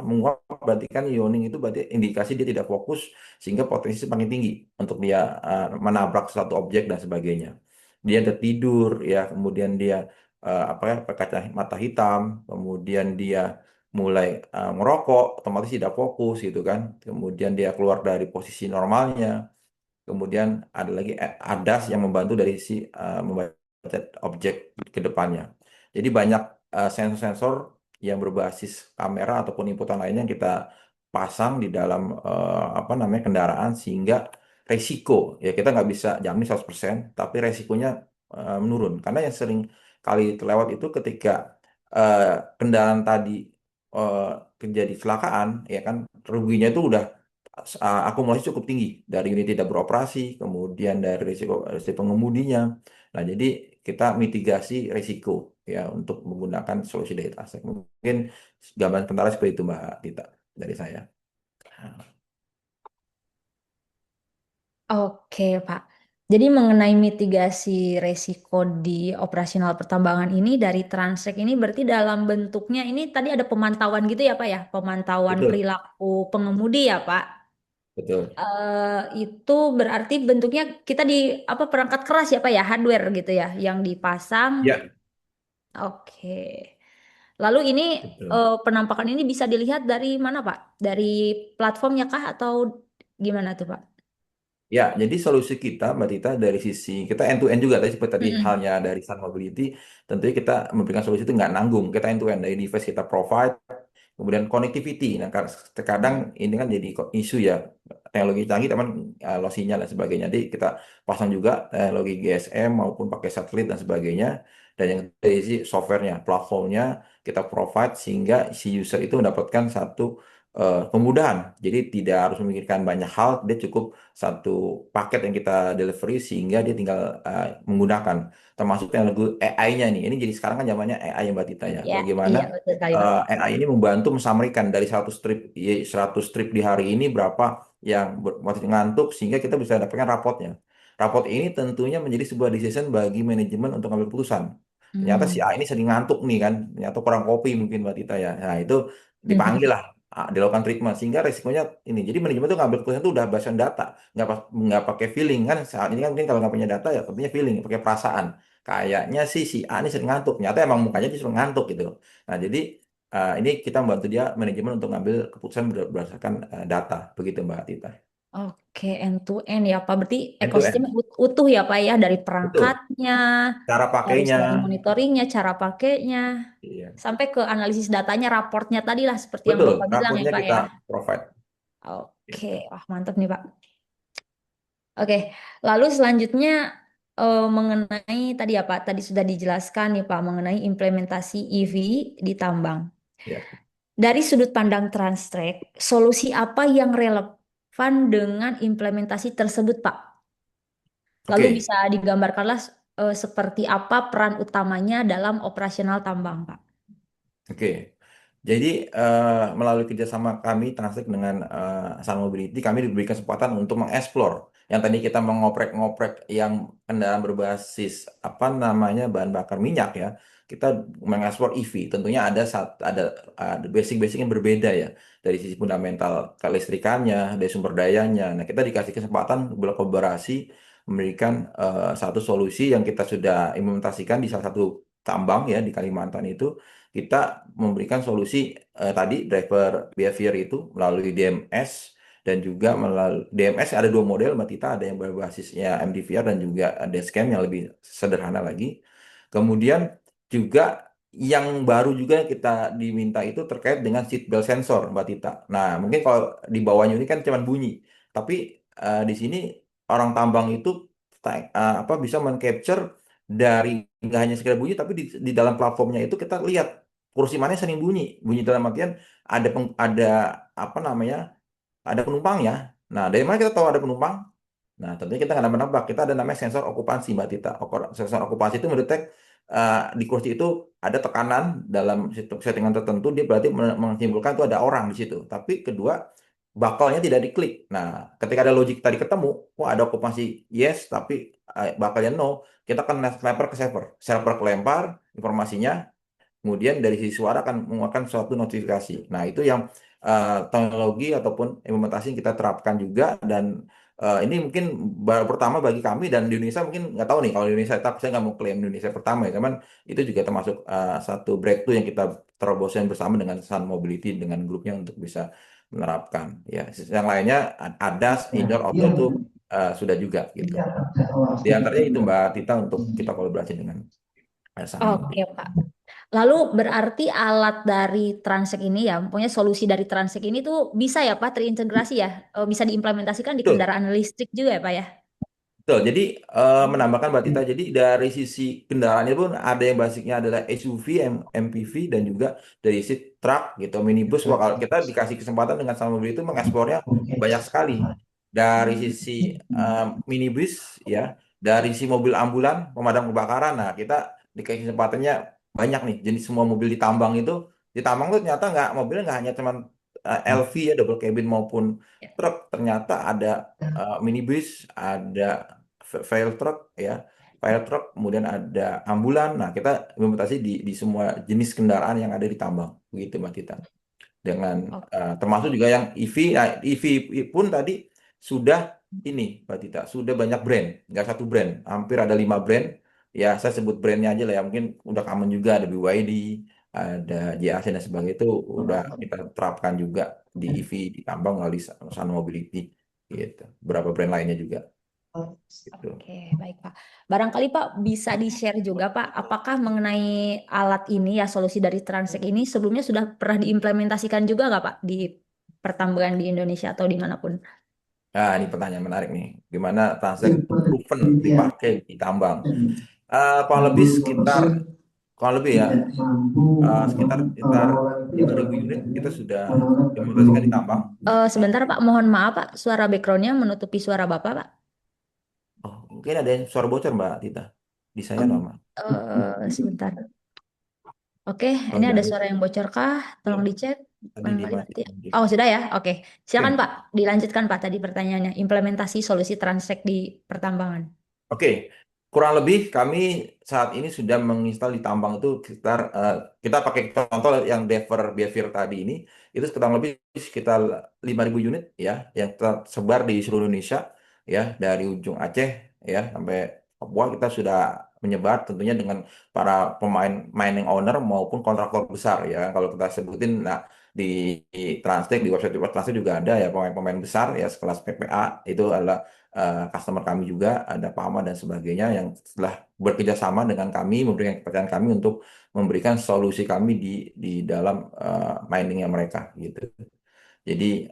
menguap berarti kan yawning itu berarti indikasi dia tidak fokus sehingga potensi semakin tinggi untuk dia menabrak suatu objek dan sebagainya. Dia tertidur ya, kemudian dia apa ya pakai mata hitam, kemudian dia mulai merokok, otomatis tidak fokus gitu kan. Kemudian dia keluar dari posisi normalnya. Kemudian ada lagi ADAS yang membantu dari sisi membaca objek ke depannya. Jadi banyak sensor-sensor yang berbasis kamera ataupun inputan lainnya yang kita pasang di dalam apa namanya kendaraan sehingga resiko ya kita nggak bisa jamin 100%, tapi resikonya menurun. Karena yang sering kali terlewat itu ketika eh, kendaraan tadi eh, terjadi kecelakaan, ya kan ruginya itu udah akumulasi cukup tinggi dari unit tidak beroperasi, kemudian dari risiko pengemudinya. Nah, jadi kita mitigasi risiko ya untuk menggunakan solusi data aset. Mungkin gambaran sementara seperti itu Mbak Tita dari saya. Oke, Pak. Jadi mengenai mitigasi resiko di operasional pertambangan ini dari Transek ini berarti dalam bentuknya ini tadi ada pemantauan gitu ya, Pak ya? Pemantauan Betul, perilaku pengemudi ya, Pak. betul. Itu berarti bentuknya kita di apa perangkat keras ya, Pak ya, hardware gitu ya, yang dipasang. Ya, Oke. Lalu ini betul. penampakan ini bisa dilihat dari mana, Pak? Dari platformnya kah atau gimana tuh, Pak? Ya, jadi solusi kita, Mbak Tita, dari sisi kita end to end juga tadi seperti tadi Mm-mm. halnya dari Sun Mobility, tentunya kita memberikan solusi itu nggak nanggung. Kita end to end dari device kita provide, kemudian connectivity. Nah, terkadang Mm-mm. ini kan jadi isu ya teknologi canggih, teman low sinyal dan sebagainya. Jadi kita pasang juga teknologi GSM maupun pakai satelit dan sebagainya. Dan yang dari sisi softwarenya, platformnya kita provide sehingga si user itu mendapatkan satu kemudahan. Jadi tidak harus memikirkan banyak hal, dia cukup satu paket yang kita delivery sehingga dia tinggal menggunakan termasuk teknologi AI-nya nih. Ini jadi sekarang kan zamannya AI yang Mbak Tita ya. Ya, Bagaimana iya betul sekali, Pak. AI ini membantu mensummary-kan dari 100 trip 100 trip di hari ini berapa yang masih ngantuk sehingga kita bisa dapatkan rapotnya. Rapot ini tentunya menjadi sebuah decision bagi manajemen untuk mengambil keputusan. Ternyata si Hmm. A ini sering ngantuk nih kan, ternyata kurang kopi mungkin Mbak Tita ya. Nah itu dipanggil lah, dilakukan treatment sehingga resikonya ini. Jadi manajemen tuh ngambil keputusan itu udah berdasarkan data, nggak pakai feeling kan. Saat ini kan mungkin kalau nggak punya data ya tentunya feeling, pakai perasaan. Kayaknya sih si A ini sering ngantuk, ternyata emang mukanya dia sering ngantuk gitu. Nah jadi ini kita membantu dia manajemen untuk ngambil keputusan berdasarkan data, begitu Mbak Tita. Oke, end to end ya, Pak. Berarti End to ekosistem end, utuh ya, Pak ya, dari betul. perangkatnya, Cara terus pakainya, dari monitoringnya, cara pakainya, iya. sampai ke analisis datanya, raportnya tadi lah, seperti yang Betul. Bapak bilang ya, Rapotnya Pak kita ya. provide. Oke, wah mantap nih, Pak. Oke, lalu selanjutnya mengenai tadi ya, Pak, tadi sudah dijelaskan nih, Pak, mengenai implementasi EV di tambang. Ya. Dari sudut pandang Transtrek, solusi apa yang relevan dengan implementasi tersebut, Pak? Lalu Oke. bisa digambarkanlah seperti apa peran utamanya dalam operasional tambang, Pak. Oke, jadi melalui kerjasama kami Translink dengan Sun Mobility, kami diberi kesempatan untuk mengeksplor yang tadi kita mengoprek-ngoprek yang kendaraan berbasis apa namanya bahan bakar minyak ya, kita mengeksplor EV. Tentunya ada basic-basic yang berbeda ya dari sisi fundamental kelistrikannya, dari sumber dayanya. Nah, kita dikasih kesempatan berkolaborasi memberikan satu solusi yang kita sudah implementasikan di salah satu tambang ya di Kalimantan itu. Kita memberikan solusi tadi driver behavior itu melalui DMS dan juga melalui DMS ada dua model Mbak Tita, ada yang berbasisnya MDVR dan juga dashcam yang lebih sederhana lagi. Kemudian juga yang baru juga yang kita diminta itu terkait dengan seat belt sensor Mbak Tita. Nah, mungkin kalau di bawahnya ini kan cuma bunyi, tapi di sini orang tambang itu apa bisa men-capture dari nggak hanya sekedar bunyi, tapi di dalam platformnya itu kita lihat kursi mana yang sering bunyi. Bunyi dalam artian ada apa namanya? Ada penumpang ya. Nah, dari mana kita tahu ada penumpang? Nah, tentunya kita nggak menebak. Kita ada namanya sensor okupansi, Mbak Tita. Sensor okupansi itu mendetek di kursi itu ada tekanan dalam settingan tertentu, dia berarti menyimpulkan itu ada orang di situ. Tapi kedua, bakalnya tidak diklik. Nah, ketika ada logic tadi ketemu, wah ada okupansi yes, tapi bakalnya no. Kita akan lempar ke server. Server kelempar informasinya, kemudian dari sisi suara akan mengeluarkan suatu notifikasi. Nah, itu yang teknologi ataupun implementasi yang kita terapkan juga dan ini mungkin baru pertama bagi kami dan di Indonesia mungkin nggak tahu nih kalau di Indonesia, tapi saya nggak mau klaim Indonesia pertama ya, cuman itu juga termasuk satu breakthrough yang kita terobosin bersama dengan Sun Mobility dengan grupnya untuk bisa menerapkan. Ya, yang lainnya ADAS, indoor, outdoor itu sudah juga gitu. Di antaranya itu Mbak Tita untuk kita kolaborasi dengan Sun Oke, Mobility. Pak. Lalu berarti alat dari Transek ini ya, punya solusi dari Transek ini tuh bisa ya Pak terintegrasi ya, bisa diimplementasikan di Betul. kendaraan listrik juga ya Pak ya? Betul, jadi menambahkan Mbak Tita, jadi dari sisi kendaraannya pun ada yang basicnya adalah SUV, MPV, dan juga dari sisi truk gitu, minibus. Wah, kalau kita dikasih kesempatan dengan sama mobil itu mengeksplornya banyak sekali. Dari sisi minibus ya, dari sisi mobil ambulan, pemadam kebakaran. Nah, kita dikasih kesempatannya banyak nih. Jadi semua mobil di tambang tuh ternyata nggak mobilnya nggak hanya cuman LV ya, double cabin maupun Ya. truk, ternyata ada minibus, ada fire truck ya, fire truck, kemudian ada ambulan. Nah, kita implementasi di semua jenis kendaraan yang ada di tambang, begitu Mbak Tita. Dengan Oh, termasuk juga yang EV, nah, EV pun tadi sudah ini Mbak Tita, sudah banyak brand, nggak satu brand, hampir ada 5 brand. Ya, saya sebut brandnya aja lah ya, mungkin udah common juga, ada BYD, ada JAC dan sebagainya itu udah kita terapkan juga di EV di tambang melalui Sun Mobility gitu. Berapa brand lainnya juga gitu. oke, baik Pak. Barangkali Pak bisa di-share juga Pak, apakah mengenai alat ini ya solusi dari Transek ini sebelumnya sudah pernah diimplementasikan juga nggak Pak di pertambangan di Indonesia atau dimanapun? Nah, ini pertanyaan menarik nih. Gimana Transact proven dipakai di tambang? Kurang lebih sekitar, kurang lebih ya, sekitar 5.000 unit kita sudah implementasikan di tambang. Sebentar Pak, mohon maaf Pak, suara backgroundnya menutupi suara Bapak Pak. Oh, mungkin ada yang suara bocor Mbak Tita. Di saya normal. Sebentar. Oke, Oh, ini enggak. ada suara yang bocor kah? Ya, Tolong dicek. tadi Barangkali mati. dimatiin. Oh, sudah ya? Oke. Silakan Oke. Pak, dilanjutkan Pak tadi pertanyaannya. Implementasi solusi Transek di pertambangan. Oke, kurang lebih kami saat ini sudah menginstal di tambang itu sekitar kita pakai contoh yang Dever Behavior tadi ini itu kurang lebih sekitar 5.000 unit ya yang tersebar di seluruh Indonesia ya dari ujung Aceh ya sampai Papua kita sudah menyebar tentunya dengan para pemain mining owner maupun kontraktor besar ya kalau kita sebutin nah di Transtech di website Transtech juga ada ya pemain-pemain besar ya sekelas PPA itu adalah customer kami juga ada Pama dan sebagainya yang setelah bekerja sama dengan kami memberikan kepercayaan kami untuk memberikan solusi kami di dalam miningnya mereka gitu. Jadi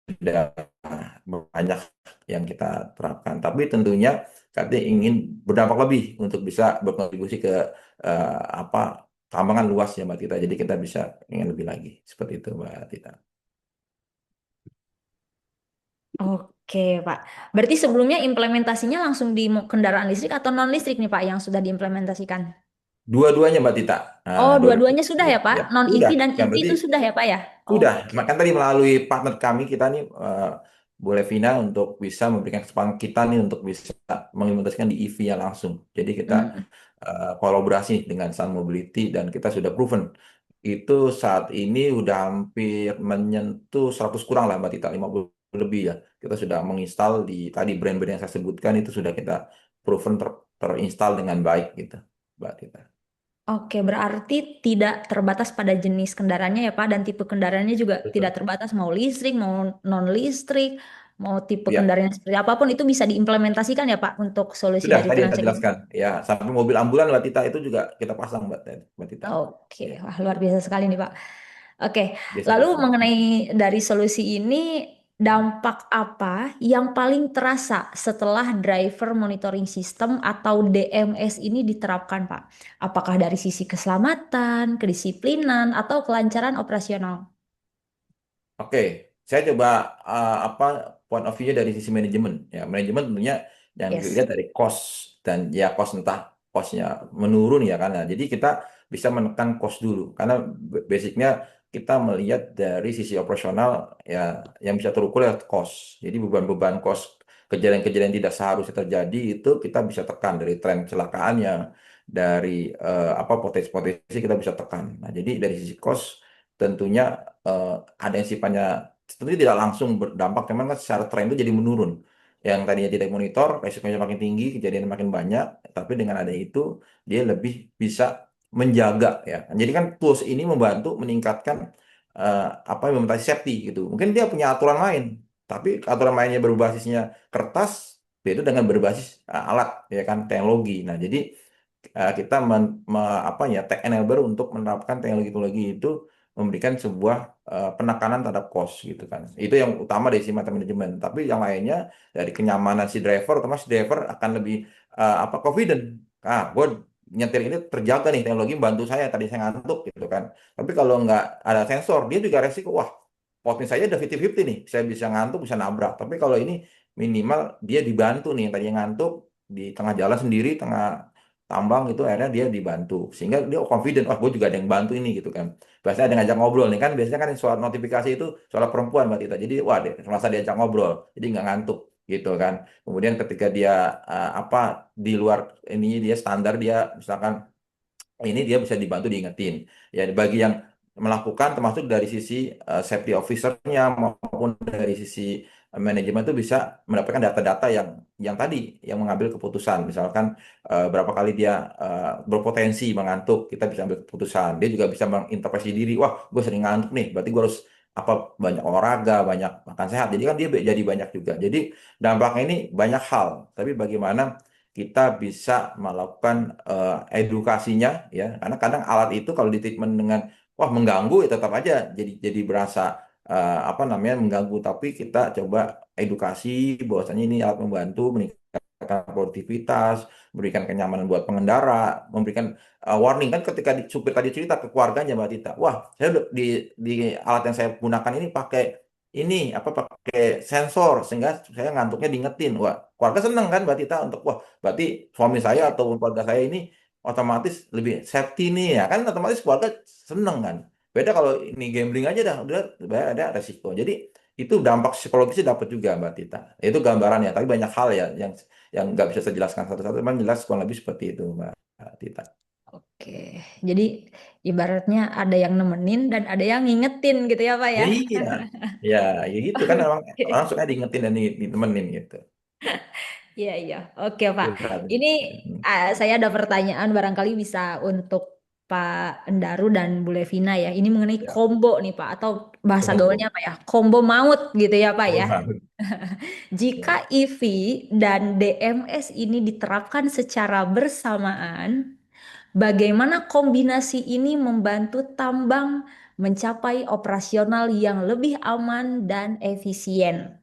sudah banyak yang kita terapkan. Tapi tentunya kami ingin berdampak lebih untuk bisa berkontribusi ke apa tambangan luas ya Mbak Tita. Jadi kita bisa ingin lebih lagi seperti itu Mbak Tita. Oke, Pak. Berarti sebelumnya implementasinya langsung di kendaraan listrik atau non listrik nih Pak yang sudah diimplementasikan? Dua-duanya Mbak Tita. Oh, Nah, dua-duanya sudah ya Pak? ya Non sudah. EV dan Yang EV berarti itu sudah ya Pak ya? sudah, Oke. makanya tadi melalui partner kami kita nih boleh Vina untuk bisa memberikan kesempatan kita nih untuk bisa mengimplementasikan di EV-nya langsung. Jadi kita Hmm. kolaborasi dengan Sun Mobility dan kita sudah proven itu saat ini udah hampir menyentuh 100 kurang lah Mbak Tita, 50 lebih ya. Kita sudah menginstal di tadi brand-brand yang saya sebutkan itu sudah kita proven terinstall dengan baik gitu, Mbak Tita. Oke, berarti tidak terbatas pada jenis kendaraannya ya Pak, dan tipe kendaraannya juga tidak Betul. terbatas mau listrik, mau non listrik, mau tipe Ya, kendaraan seperti apapun itu bisa diimplementasikan ya Pak untuk solusi sudah dari tadi yang saya Transek ini. jelaskan. Ya, sampai mobil ambulan Mbak Tita itu juga kita pasang Mbak Tita. Oke, Ya, wah luar biasa sekali nih Pak. Oke, lalu biasa-biasa. mengenai dari solusi ini, dampak apa yang paling terasa setelah driver monitoring system atau DMS ini diterapkan, Pak? Apakah dari sisi keselamatan, kedisiplinan, atau kelancaran operasional? Oke, saya coba apa point of view-nya dari sisi manajemen. Ya, manajemen tentunya yang Yes. dilihat dari cost dan ya cost entah costnya menurun ya kan. Nah, jadi kita bisa menekan cost dulu karena basicnya kita melihat dari sisi operasional ya yang bisa terukur ya cost. Jadi beban-beban cost kejadian-kejadian tidak seharusnya terjadi itu kita bisa tekan dari tren kecelakaannya, dari apa potensi-potensi kita bisa tekan. Nah, jadi dari sisi cost tentunya eh, ada yang sifatnya tentunya tidak langsung berdampak, memang kan secara tren itu jadi menurun. Yang tadinya tidak monitor, resikonya makin tinggi, kejadian makin banyak, tapi dengan ada itu dia lebih bisa menjaga ya. Jadi kan tools ini membantu meningkatkan apa implementasi safety gitu. Mungkin dia punya aturan main, tapi aturan mainnya berbasisnya kertas, beda dengan berbasis alat ya kan teknologi. Nah, jadi kita apa ya tech enabler untuk menerapkan teknologi-teknologi itu memberikan sebuah penekanan terhadap cost gitu kan. Itu yang utama dari si mata manajemen. Tapi yang lainnya dari kenyamanan si driver, otomatis si driver akan lebih apa confident. Ah, gue nyetir ini terjaga nih teknologi bantu saya tadi saya ngantuk gitu kan. Tapi kalau nggak ada sensor, dia juga resiko wah potensi saya udah 50-50 nih. Saya bisa ngantuk, bisa nabrak. Tapi kalau ini minimal dia dibantu nih yang tadinya ngantuk di tengah jalan sendiri, tengah tambang itu akhirnya dia dibantu sehingga dia confident wah gue juga ada yang bantu ini gitu kan biasanya ada yang ngajak ngobrol nih kan biasanya kan soal notifikasi itu soal perempuan Mbak Tita jadi wah dia merasa diajak ngobrol jadi nggak ngantuk gitu kan kemudian ketika dia apa di luar ini dia standar dia misalkan ini dia bisa dibantu diingetin ya bagi yang melakukan termasuk dari sisi safety officer-nya maupun dari sisi manajemen itu bisa mendapatkan data-data yang tadi yang mengambil keputusan misalkan berapa kali dia berpotensi mengantuk kita bisa ambil keputusan dia juga bisa mengintrospeksi diri wah gue sering ngantuk nih berarti gue harus apa banyak olahraga banyak makan sehat jadi kan dia jadi banyak juga jadi dampaknya ini banyak hal tapi bagaimana kita bisa melakukan edukasinya ya karena kadang alat itu kalau di treatment dengan wah mengganggu ya tetap aja jadi berasa apa namanya mengganggu tapi kita coba edukasi bahwasanya ini alat membantu meningkatkan produktivitas memberikan kenyamanan buat pengendara memberikan warning kan ketika supir tadi cerita ke keluarganya Mbak Tita wah saya di alat yang saya gunakan ini pakai ini apa pakai sensor sehingga saya ngantuknya diingetin wah keluarga seneng kan Mbak Tita untuk wah berarti suami saya Iya. atau keluarga saya ini otomatis lebih safety nih ya kan otomatis keluarga seneng kan beda kalau ini gambling aja dah udah ada resiko jadi itu dampak psikologisnya dapat juga Mbak Tita itu gambarannya tapi banyak hal ya yang nggak bisa saya jelaskan satu-satu memang jelas kurang lebih seperti itu Mbak Tita Oke, jadi ibaratnya ada yang nemenin dan ada yang ngingetin gitu ya Pak ya ya. iya ya ya gitu kan memang orang Oke. suka diingetin dan ditemenin gitu Iya, iya. Oke, Pak. curhat Ini Hmm. saya ada pertanyaan barangkali bisa untuk Pak Endaru dan Bu Levina ya. Ini mengenai Ya, combo nih, Pak, atau bahasa gaulnya oh, apa ya? Combo maut gitu ya, Pak oh, ya. bagus. Jika Ya. EV dan DMS ini diterapkan secara bersamaan, bagaimana kombinasi ini membantu tambang mencapai operasional yang lebih aman dan efisien?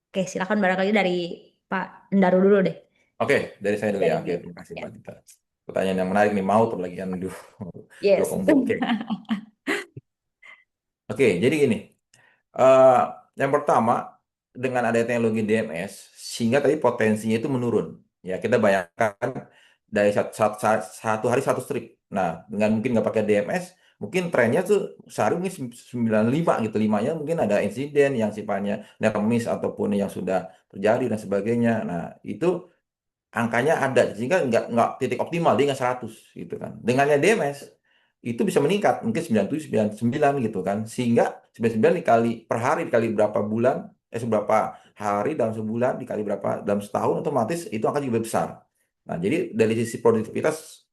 Oke, silakan barangkali dari Pak Endaru dulu deh. Oke, dari saya dulu ya. Dari Oke, beliau. terima kasih Ya. Mbak Dita. Pertanyaan yang menarik nih, mau lagi kan dua, dua Yes. combo. Oke, oke. Jadi gini, eh, yang pertama dengan adanya teknologi DMS, sehingga tadi potensinya itu menurun. Ya, kita bayangkan dari satu hari satu strip. Nah, dengan mungkin nggak pakai DMS, mungkin trennya tuh sehari mungkin 95 gitu. Limanya mungkin ada insiden yang sifatnya near miss ataupun yang sudah terjadi dan sebagainya. Nah, itu angkanya ada sehingga nggak titik optimal dia nggak 100 gitu kan dengannya DMS itu bisa meningkat mungkin 97 99 gitu kan sehingga 99 dikali per hari dikali berapa bulan seberapa hari dalam sebulan dikali berapa dalam setahun, otomatis itu akan juga besar. Nah, jadi dari sisi produktivitas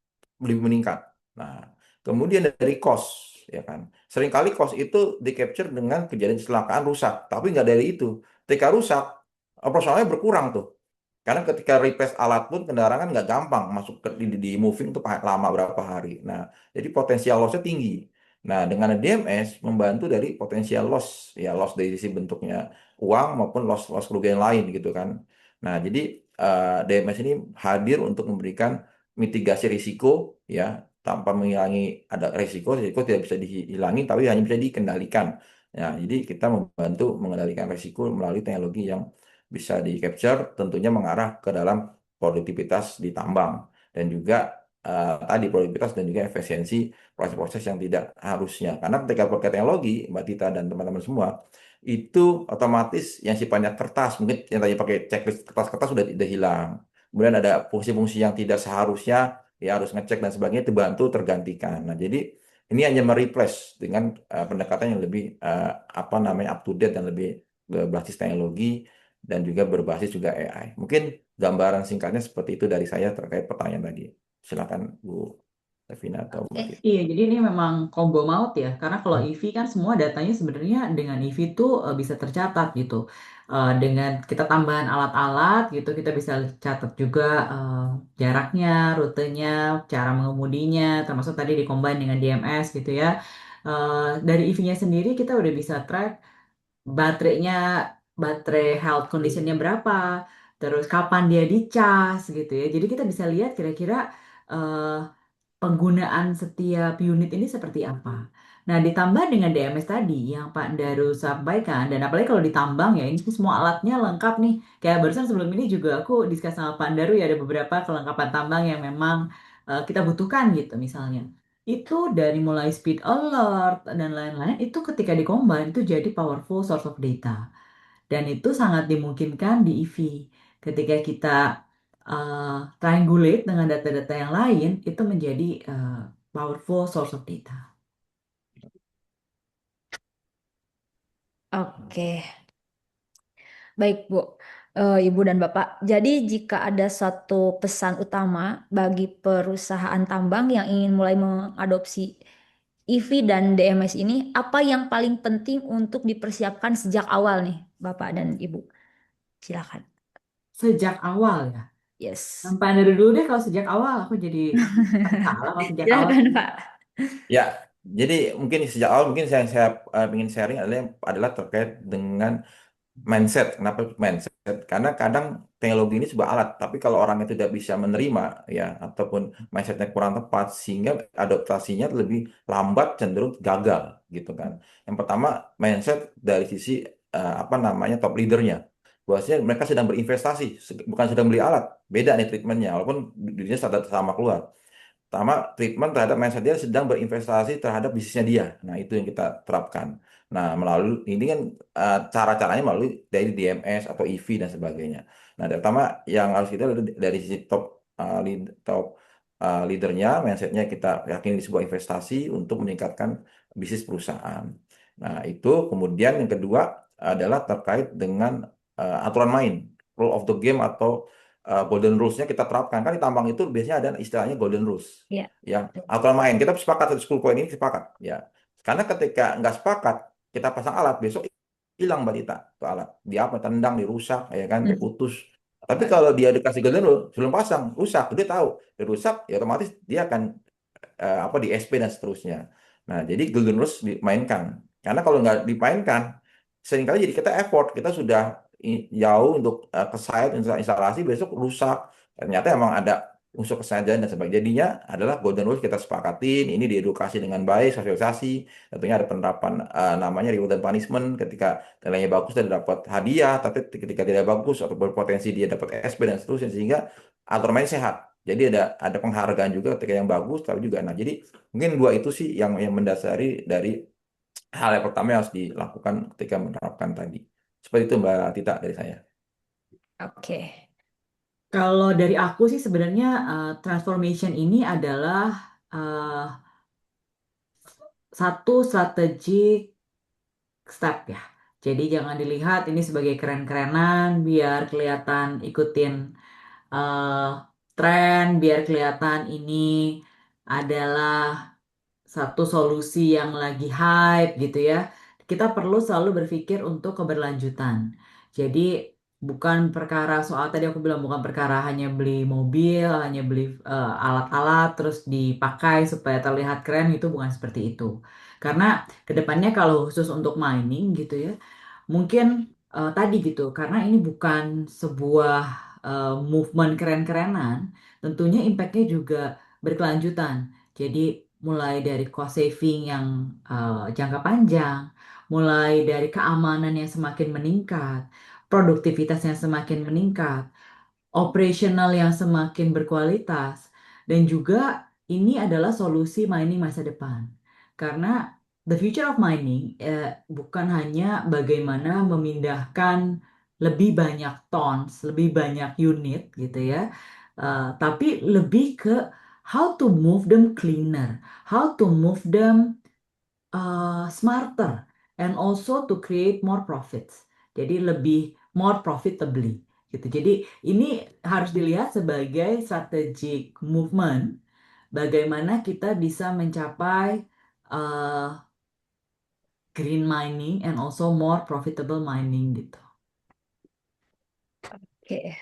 lebih meningkat. Nah, kemudian dari cost, ya kan. Seringkali cost itu di capture dengan kejadian kecelakaan rusak, tapi nggak dari itu. Ketika rusak, operasionalnya berkurang tuh. Karena ketika replace alat pun kendaraan kan nggak gampang masuk di moving tuh lama berapa hari. Nah, jadi potensial loss-nya tinggi. Nah, dengan DMS membantu dari potensial loss, ya loss dari sisi bentuknya uang maupun loss loss kerugian lain gitu kan. Nah, jadi DMS ini hadir untuk memberikan mitigasi risiko ya tanpa menghilangi ada risiko, risiko tidak bisa dihilangi tapi hanya bisa dikendalikan. Ya, jadi kita membantu mengendalikan risiko melalui teknologi yang bisa di capture tentunya mengarah ke dalam produktivitas di tambang dan juga tadi produktivitas dan juga efisiensi proses-proses yang tidak harusnya. Karena ketika pakai teknologi, Mbak Tita dan teman-teman semua, itu otomatis yang sifatnya kertas, mungkin yang tadi pakai checklist kertas-kertas sudah hilang. Kemudian ada fungsi-fungsi yang tidak seharusnya, ya harus ngecek dan sebagainya, itu bantu tergantikan. Nah, jadi ini hanya mereplace dengan pendekatan yang lebih apa namanya up to date dan lebih berbasis teknologi dan juga berbasis juga AI. Mungkin gambaran singkatnya seperti itu dari saya terkait pertanyaan tadi. Silakan Bu Devina atau Mbak Oke. Tita. Iya, jadi ini memang combo maut ya, karena kalau EV kan semua datanya sebenarnya dengan EV tuh bisa tercatat gitu. Dengan kita tambahan alat-alat gitu, kita bisa catat juga jaraknya, rutenya, cara mengemudinya, termasuk tadi dikombin dengan DMS gitu ya. Dari EV-nya sendiri kita udah bisa track baterainya, baterai health conditionnya berapa, terus kapan dia dicas gitu ya. Jadi kita bisa lihat kira-kira eh, penggunaan setiap unit ini seperti apa. Nah, ditambah dengan DMS tadi yang Pak Daru sampaikan, dan apalagi kalau ditambang ya, ini semua alatnya lengkap nih. Kayak barusan sebelum ini juga aku diskus sama Pak Daru ya, ada beberapa kelengkapan tambang yang memang kita butuhkan gitu misalnya. Itu dari mulai speed alert dan lain-lain, itu ketika dikombin itu jadi powerful source of data. Dan itu sangat dimungkinkan di EV. Ketika kita triangulate dengan data-data yang lain, itu menjadi powerful source of data. Oke, baik Bu, Ibu dan Bapak. Jadi jika ada satu pesan utama bagi perusahaan tambang yang ingin mulai mengadopsi EV dan DMS ini, apa yang paling penting untuk dipersiapkan sejak awal nih, Bapak dan Ibu? Silakan. Sejak awal ya. Yes. Sampai dari dulu deh kalau sejak awal, aku jadi salah kalau sejak awal. Silakan, Pak. Ya, jadi mungkin sejak awal mungkin saya ingin sharing adalah terkait dengan mindset. Kenapa mindset? Karena kadang teknologi ini sebuah alat, tapi kalau orangnya tidak bisa menerima ya ataupun mindsetnya kurang tepat sehingga adaptasinya lebih lambat cenderung gagal gitu kan. Yang pertama mindset dari sisi apa namanya top leadernya. Bahwasanya mereka sedang berinvestasi, bukan sedang beli alat. Beda nih treatmentnya, walaupun duitnya sama keluar. Pertama, treatment terhadap mindset dia sedang berinvestasi terhadap bisnisnya dia. Nah, itu yang kita terapkan. Nah, melalui ini kan cara-caranya melalui dari DMS atau EV dan sebagainya. Nah, pertama yang harus kita dari sisi top leadernya, mindsetnya kita yakin di sebuah investasi untuk meningkatkan bisnis perusahaan. Nah, itu kemudian yang kedua adalah terkait dengan aturan main, rule of the game atau golden rules-nya kita terapkan. Kan di tambang itu biasanya ada istilahnya golden rules. Ya. Ya, aturan main. Kita sepakat 10 poin ini sepakat. Ya. Karena ketika nggak sepakat, kita pasang alat, besok hilang Mbak Dita tuh alat. Dia apa? Tendang, dirusak, ya kan, diputus. Tapi kalau dia dikasih golden rule, sebelum pasang, rusak. Dia tahu, dia rusak, ya otomatis dia akan apa di SP dan seterusnya. Nah, jadi golden rules dimainkan. Karena kalau nggak dimainkan, seringkali jadi kita effort, kita sudah jauh untuk ke site instalasi besok rusak. Ternyata emang ada unsur kesengajaan dan sebagainya. Jadinya adalah golden rules kita sepakatin, ini diedukasi dengan baik, sosialisasi. Tentunya ada penerapan namanya reward dan punishment. Ketika nilainya bagus dia dapat hadiah, tapi ketika tidak bagus atau berpotensi dia dapat SP dan seterusnya sehingga aturan main sehat. Jadi ada penghargaan juga ketika yang bagus, tapi juga nah. Jadi mungkin dua itu sih yang mendasari dari hal yang pertama yang harus dilakukan ketika menerapkan tadi. Seperti itu Mbak Tita dari saya. Oke. Kalau dari aku sih sebenarnya transformation ini adalah eh, satu strategic step ya. Jadi jangan dilihat ini sebagai keren-kerenan biar kelihatan ikutin eh, tren, biar kelihatan ini adalah satu solusi yang lagi hype gitu ya. Kita perlu selalu berpikir untuk keberlanjutan. Jadi bukan perkara soal tadi aku bilang bukan perkara hanya beli mobil, hanya beli alat-alat terus dipakai supaya terlihat keren itu bukan seperti itu. Karena kedepannya kalau khusus untuk mining gitu ya, mungkin tadi gitu karena ini bukan sebuah movement keren-kerenan, tentunya impactnya juga berkelanjutan. Jadi mulai dari cost saving yang jangka panjang, mulai dari keamanan yang semakin meningkat, produktivitas yang semakin meningkat, operasional yang semakin berkualitas, dan juga ini adalah solusi mining masa depan. Karena the future of mining bukan hanya bagaimana memindahkan lebih banyak tons, lebih banyak unit gitu ya, tapi lebih ke how to move them cleaner, how to move them smarter, and also to create more profits. Jadi lebih more profitably gitu. Jadi ini harus dilihat sebagai strategic movement, bagaimana kita bisa mencapai uh, green mining and also more profitable mining gitu. Oke,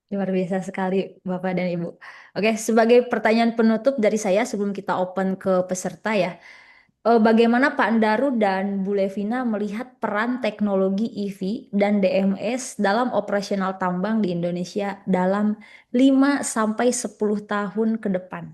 luar biasa sekali Bapak dan Ibu. Oke, sebagai pertanyaan penutup dari saya sebelum kita open ke peserta ya. Bagaimana Pak Andaru dan Bu Levina melihat peran teknologi EV dan DMS dalam operasional tambang di Indonesia dalam 5 sampai 10 tahun ke depan?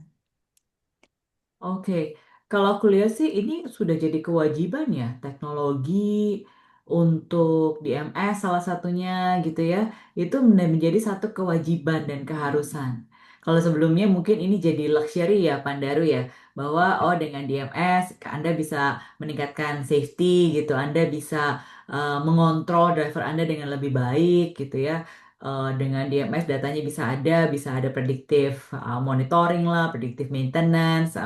Oke, kalau aku lihat sih ini sudah jadi kewajiban ya teknologi untuk DMS salah satunya gitu ya. Itu menjadi satu kewajiban dan keharusan. Kalau sebelumnya mungkin ini jadi luxury ya Pandaru ya, bahwa oh dengan DMS Anda bisa meningkatkan safety gitu, Anda bisa mengontrol driver Anda dengan lebih baik gitu ya. Dengan DMS datanya bisa ada predictive monitoring lah, predictive maintenance,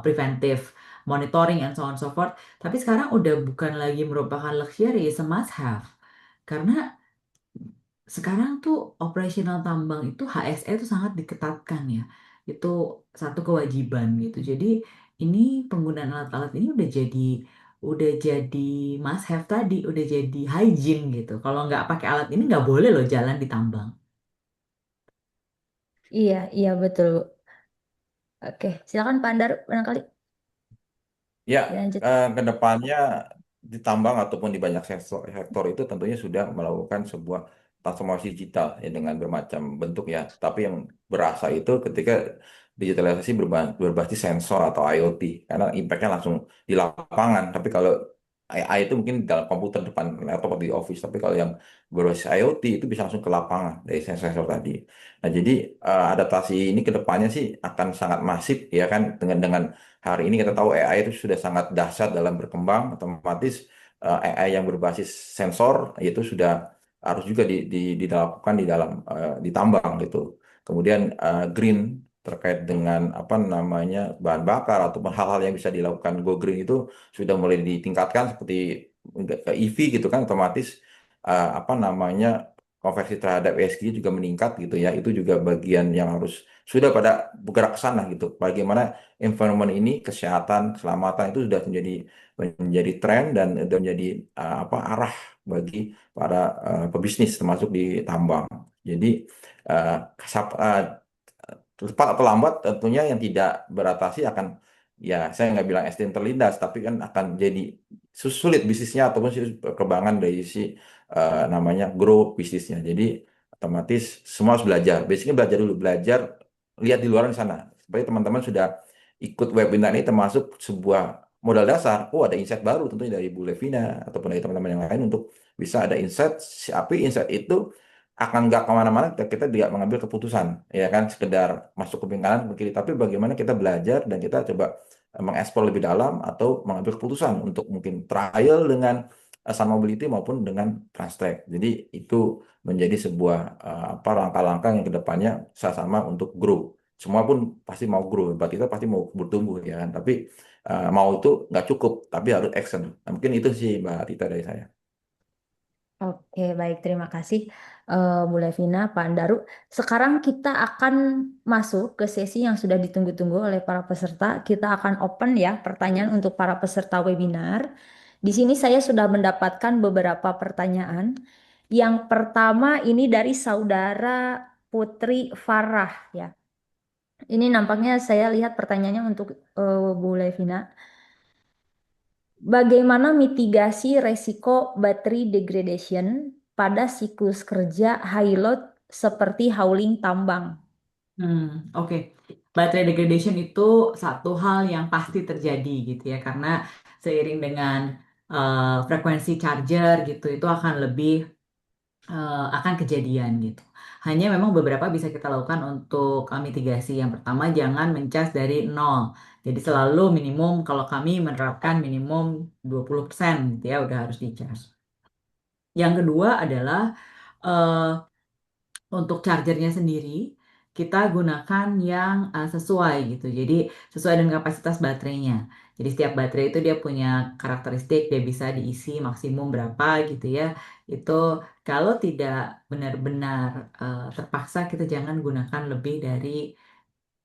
preventive monitoring and so on so forth. Tapi sekarang udah bukan lagi merupakan luxury, it's a must have. Karena sekarang tuh operasional tambang itu HSE itu sangat diketatkan ya. Itu satu kewajiban gitu. Jadi ini penggunaan alat-alat ini udah jadi must have tadi, udah jadi hygiene gitu. Kalau nggak pakai alat ini nggak boleh loh jalan di tambang. Iya, iya betul. Oke, silakan Pak Andaru barangkali Ya, dilanjut. ke depannya di tambang ataupun di banyak sektor itu tentunya sudah melakukan sebuah transformasi digital ya dengan bermacam bentuk ya. Tapi yang berasa itu ketika digitalisasi berbasis sensor atau IoT karena impactnya langsung di lapangan. Tapi kalau AI itu mungkin di dalam komputer depan laptop atau di office. Tapi kalau yang berbasis IoT itu bisa langsung ke lapangan dari sensor-sensor tadi. Nah, jadi adaptasi ini ke depannya sih akan sangat masif ya kan dengan hari ini kita tahu AI itu sudah sangat dahsyat dalam berkembang, otomatis AI yang berbasis sensor itu sudah harus juga dilakukan di dalam di tambang gitu. Kemudian green terkait dengan apa namanya bahan bakar ataupun hal-hal yang bisa dilakukan go green itu sudah mulai ditingkatkan seperti ke EV gitu kan otomatis apa namanya konversi terhadap ESG juga meningkat gitu ya. Itu juga bagian yang harus sudah pada bergerak ke sana gitu. Bagaimana environment ini, kesehatan, keselamatan itu sudah menjadi tren dan sudah menjadi apa arah bagi para pebisnis termasuk di tambang. Jadi uh, cepat atau lambat tentunya yang tidak beratasi akan ya saya nggak bilang SDM terlindas tapi kan akan jadi sulit bisnisnya ataupun sulit perkembangan dari si namanya grow bisnisnya. Jadi otomatis semua harus belajar. Basicnya belajar dulu, belajar lihat di luar sana. Supaya teman-teman sudah ikut webinar ini termasuk sebuah modal dasar. Oh ada insight baru tentunya dari Bu Levina ataupun dari teman-teman yang lain untuk bisa ada insight. Tapi insight itu akan nggak kemana-mana kita tidak mengambil keputusan ya kan sekedar masuk ke kanan ke kiri tapi bagaimana kita belajar dan kita coba mengeksplor lebih dalam atau mengambil keputusan untuk mungkin trial dengan Sun Mobility maupun dengan Transtrack. Jadi itu menjadi sebuah apa langkah-langkah yang kedepannya sama-sama untuk grow. Semua pun pasti mau grow, berarti kita pasti mau bertumbuh ya kan. Tapi mau itu nggak cukup, tapi harus action. Nah, mungkin itu sih Mbak Tita dari saya. Oke, baik. Terima kasih, Bu Levina, Pak Andaru. Sekarang kita akan masuk ke sesi yang sudah ditunggu-tunggu oleh para peserta. Kita akan open ya pertanyaan untuk para peserta webinar. Di sini saya sudah mendapatkan beberapa pertanyaan. Yang pertama ini dari saudara Putri Farah ya. Ini nampaknya saya lihat pertanyaannya untuk Bu Levina. Bagaimana mitigasi resiko battery degradation pada siklus kerja high load seperti hauling tambang? Oke. Baterai degradation itu satu hal yang pasti terjadi gitu ya, karena seiring dengan frekuensi charger gitu, itu akan lebih akan kejadian gitu. Hanya memang beberapa bisa kita lakukan untuk mitigasi. Yang pertama, jangan mencas dari nol. Jadi selalu minimum, kalau kami menerapkan minimum 20% gitu ya, udah harus dicas. Yang kedua adalah eh, untuk chargernya sendiri, kita gunakan yang sesuai gitu. Jadi sesuai dengan kapasitas baterainya. Jadi setiap baterai itu dia punya karakteristik, dia bisa diisi maksimum berapa gitu ya. Itu kalau tidak benar-benar terpaksa, kita jangan gunakan lebih dari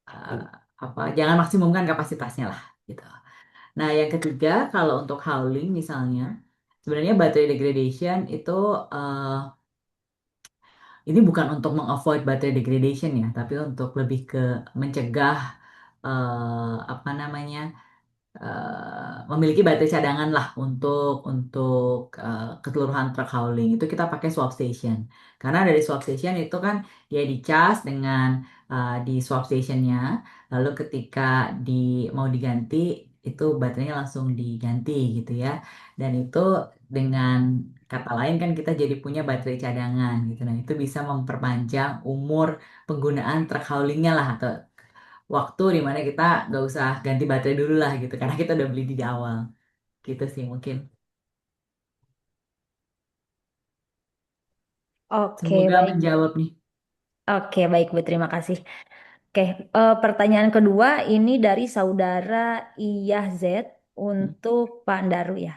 eh, apa, jangan maksimumkan kapasitasnya lah gitu. Nah, yang ketiga, kalau untuk hauling misalnya, sebenarnya baterai degradation itu eh, ini bukan untuk mengavoid baterai degradation ya, tapi untuk lebih ke mencegah apa namanya, memiliki baterai cadangan lah untuk keseluruhan truk hauling. Itu kita pakai swap station. Karena dari swap station itu kan dia dicas dengan di swap stationnya, lalu ketika di mau diganti itu baterainya langsung diganti gitu ya. Dan itu dengan kata lain kan kita jadi punya baterai cadangan gitu. Nah, itu bisa memperpanjang umur penggunaan truk haulingnya lah, atau waktu dimana kita nggak usah ganti baterai dulu lah gitu, karena kita udah beli di awal gitu sih mungkin. Oke, Semoga baik. menjawab nih. Oke, baik, Bu. Terima kasih. Oke, pertanyaan kedua ini dari saudara Iyah Z untuk Pak Andaru ya.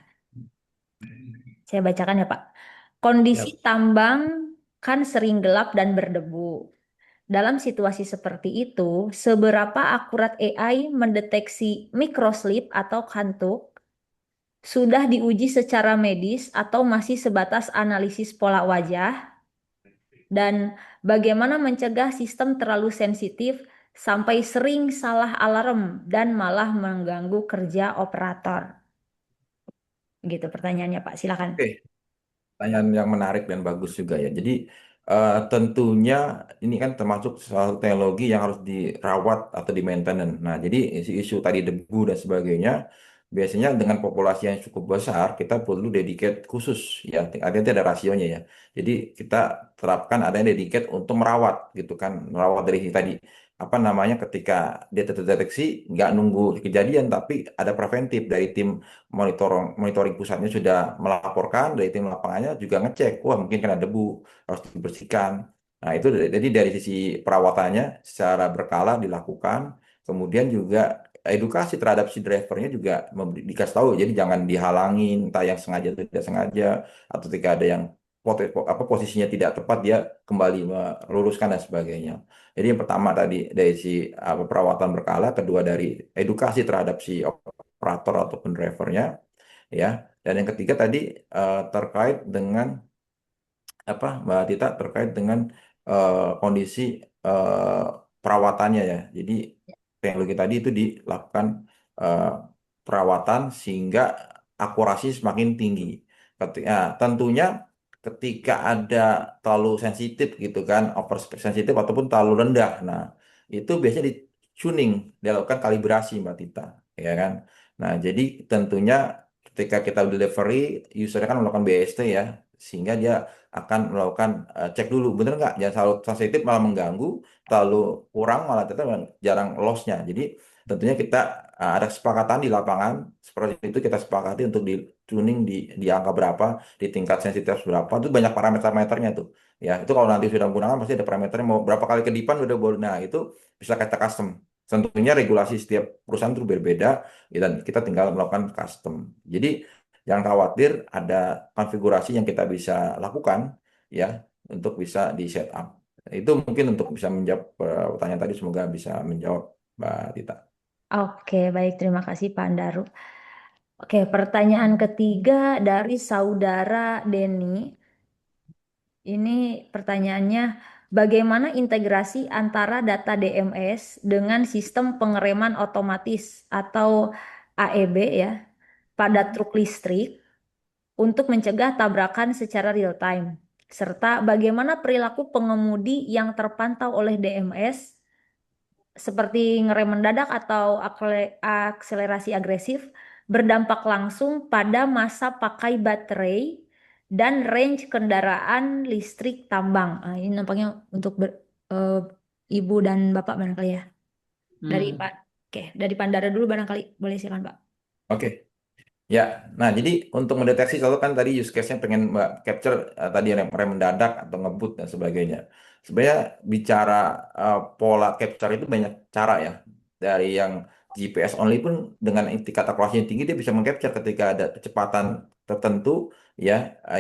Saya bacakan ya, Pak. Kondisi Ya. tambang kan sering gelap dan berdebu. Dalam situasi seperti itu, seberapa akurat AI mendeteksi microslip atau kantuk? Sudah diuji secara medis atau masih sebatas analisis pola wajah? Dan bagaimana mencegah sistem terlalu sensitif sampai sering salah alarm dan malah mengganggu kerja operator? Gitu pertanyaannya, Pak. Silakan. Oke. Pertanyaan yang menarik dan bagus juga ya. Jadi tentunya ini kan termasuk suatu teknologi yang harus dirawat atau di maintenance. Nah, jadi isu-isu tadi debu dan sebagainya, biasanya dengan populasi yang cukup besar, kita perlu dedicate khusus ya. Artinya ada rasionya ya. Jadi kita terapkan ada yang dedicate untuk merawat gitu kan, merawat dari tadi apa namanya ketika dia terdeteksi nggak nunggu kejadian tapi ada preventif dari tim monitoring pusatnya sudah melaporkan, dari tim lapangannya juga ngecek, wah mungkin kena debu, harus dibersihkan. Nah itu jadi dari sisi perawatannya secara berkala dilakukan, kemudian juga edukasi terhadap si drivernya juga dikasih tahu, jadi jangan dihalangin, entah yang sengaja atau tidak sengaja, atau ketika ada yang posisinya tidak tepat dia kembali meluruskan dan sebagainya. Jadi yang pertama tadi dari si perawatan berkala, kedua dari edukasi terhadap si operator ataupun drivernya ya. Dan yang ketiga tadi terkait dengan apa Mbak Tita terkait dengan kondisi eh, perawatannya ya. Jadi teknologi tadi itu dilakukan eh, perawatan sehingga akurasi semakin tinggi. Tentunya ketika ada terlalu sensitif gitu kan, over sensitif ataupun terlalu rendah. Nah, itu biasanya di tuning, dilakukan kalibrasi Mbak Tita, ya kan. Nah, jadi tentunya ketika kita delivery, user kan melakukan BST ya, sehingga dia akan melakukan cek dulu, bener nggak? Jangan terlalu sensitif malah mengganggu, terlalu kurang malah tetap jarang lossnya. Jadi tentunya kita ada kesepakatan di lapangan, seperti itu kita sepakati untuk di tuning di angka berapa, di tingkat sensitivitas berapa, itu banyak parameter-parameternya tuh. Ya, itu kalau nanti sudah menggunakan pasti ada parameternya, mau berapa kali kedipan udah boleh. Nah, itu bisa kita custom. Tentunya regulasi setiap perusahaan itu berbeda, dan kita tinggal melakukan custom. Jadi jangan khawatir, ada konfigurasi yang kita bisa lakukan ya untuk bisa di setup. Itu mungkin untuk bisa menjawab pertanyaan tadi, semoga bisa menjawab Mbak Tita. Oke, baik. Terima kasih Pak Andaru. Oke, pertanyaan ketiga dari saudara Denny. Ini pertanyaannya, bagaimana integrasi antara data DMS dengan sistem pengereman otomatis atau AEB ya pada truk listrik untuk mencegah tabrakan secara real time? Serta bagaimana perilaku pengemudi yang terpantau oleh DMS seperti ngerem mendadak atau akselerasi agresif berdampak langsung pada masa pakai baterai dan range kendaraan listrik tambang. Ah, ini nampaknya untuk eh, Ibu dan Bapak barangkali ya. Dari Hmm. Pak, oke, dari Pandara dulu barangkali boleh silakan Pak. Oke. Ya, nah jadi untuk mendeteksi selalu kan tadi use case-nya pengen Mbak capture tadi rem mendadak atau ngebut dan sebagainya. Sebenarnya bicara pola capture itu banyak cara ya. Dari yang GPS only pun dengan tingkat akurasi yang tinggi dia bisa mengcapture ketika ada kecepatan tertentu ya,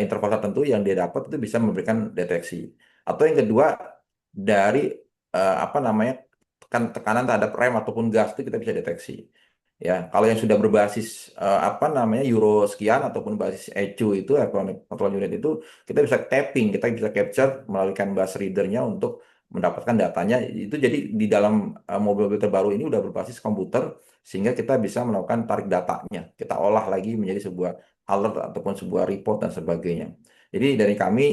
interval tertentu yang dia dapat itu bisa memberikan deteksi. Atau yang kedua dari apa namanya tekanan terhadap rem ataupun gas itu kita bisa deteksi. Ya, kalau yang sudah berbasis apa namanya Euro sekian ataupun basis ECU itu electronic control unit itu kita bisa tapping, kita bisa capture melalui CAN bus readernya untuk mendapatkan datanya. Itu jadi di dalam mobil-mobil terbaru ini udah berbasis komputer sehingga kita bisa melakukan tarik datanya. Kita olah lagi menjadi sebuah alert ataupun sebuah report dan sebagainya. Jadi dari kami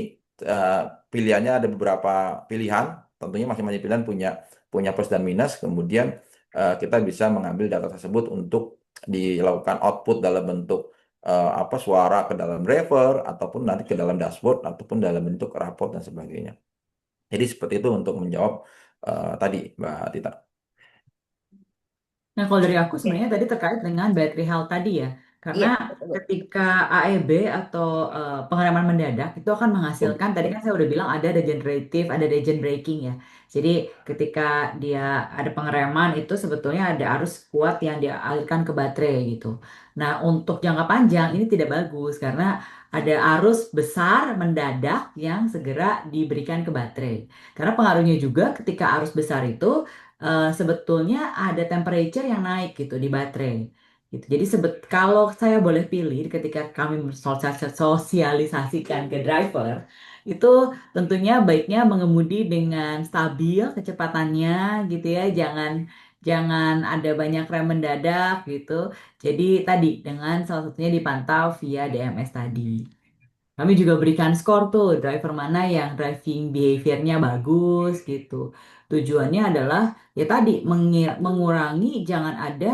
eh, pilihannya ada beberapa pilihan, tentunya masing-masing pilihan punya punya plus dan minus. Kemudian kita bisa mengambil data tersebut untuk dilakukan output dalam bentuk apa suara ke dalam driver ataupun nanti ke dalam dashboard ataupun dalam bentuk raport dan sebagainya. Jadi seperti itu untuk menjawab tadi Mbak Tita. Nah, kalau dari aku Oke, sebenarnya tadi terkait dengan battery health tadi ya, karena iya, betul. ketika AEB atau pengereman mendadak itu akan Betul. menghasilkan, tadi kan saya udah bilang ada regenerative, ada regen braking ya. Jadi ketika dia ada pengereman itu sebetulnya ada arus kuat yang dialirkan ke baterai gitu. Nah, untuk jangka panjang ini tidak bagus karena ada arus besar mendadak yang segera diberikan ke baterai. Karena pengaruhnya juga ketika arus besar itu sebetulnya ada temperature yang naik gitu di baterai. Gitu. Jadi kalau saya boleh pilih ketika kami sosialisasikan ke driver, itu tentunya baiknya mengemudi dengan stabil kecepatannya gitu ya, jangan jangan ada banyak rem mendadak gitu. Jadi tadi dengan salah satunya dipantau via DMS tadi. Kami juga berikan skor tuh driver mana yang driving behaviornya bagus gitu. Tujuannya adalah ya tadi mengurangi jangan ada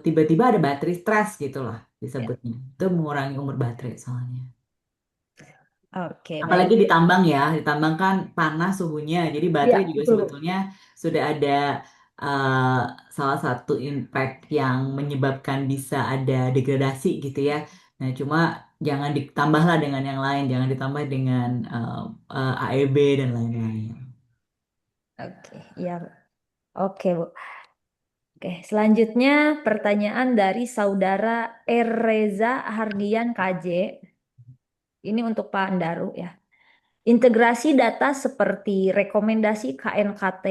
tiba-tiba ada baterai stres gitu lah Ya. disebutnya. Itu mengurangi umur baterai soalnya. Oke, Apalagi baik. ditambang ya, ditambang kan panas suhunya. Jadi baterai Ya, juga betul, Bu. sebetulnya sudah ada eh, salah satu impact yang menyebabkan bisa ada degradasi gitu ya. Nah, cuma jangan ditambahlah dengan yang lain, jangan ditambah dengan AEB dan lain-lain. Oke, iya, Bu. Oke, Bu. Oke, selanjutnya pertanyaan dari saudara Ereza Hardian KJ. Ini untuk Pak Andaru ya. Integrasi data seperti rekomendasi KNKT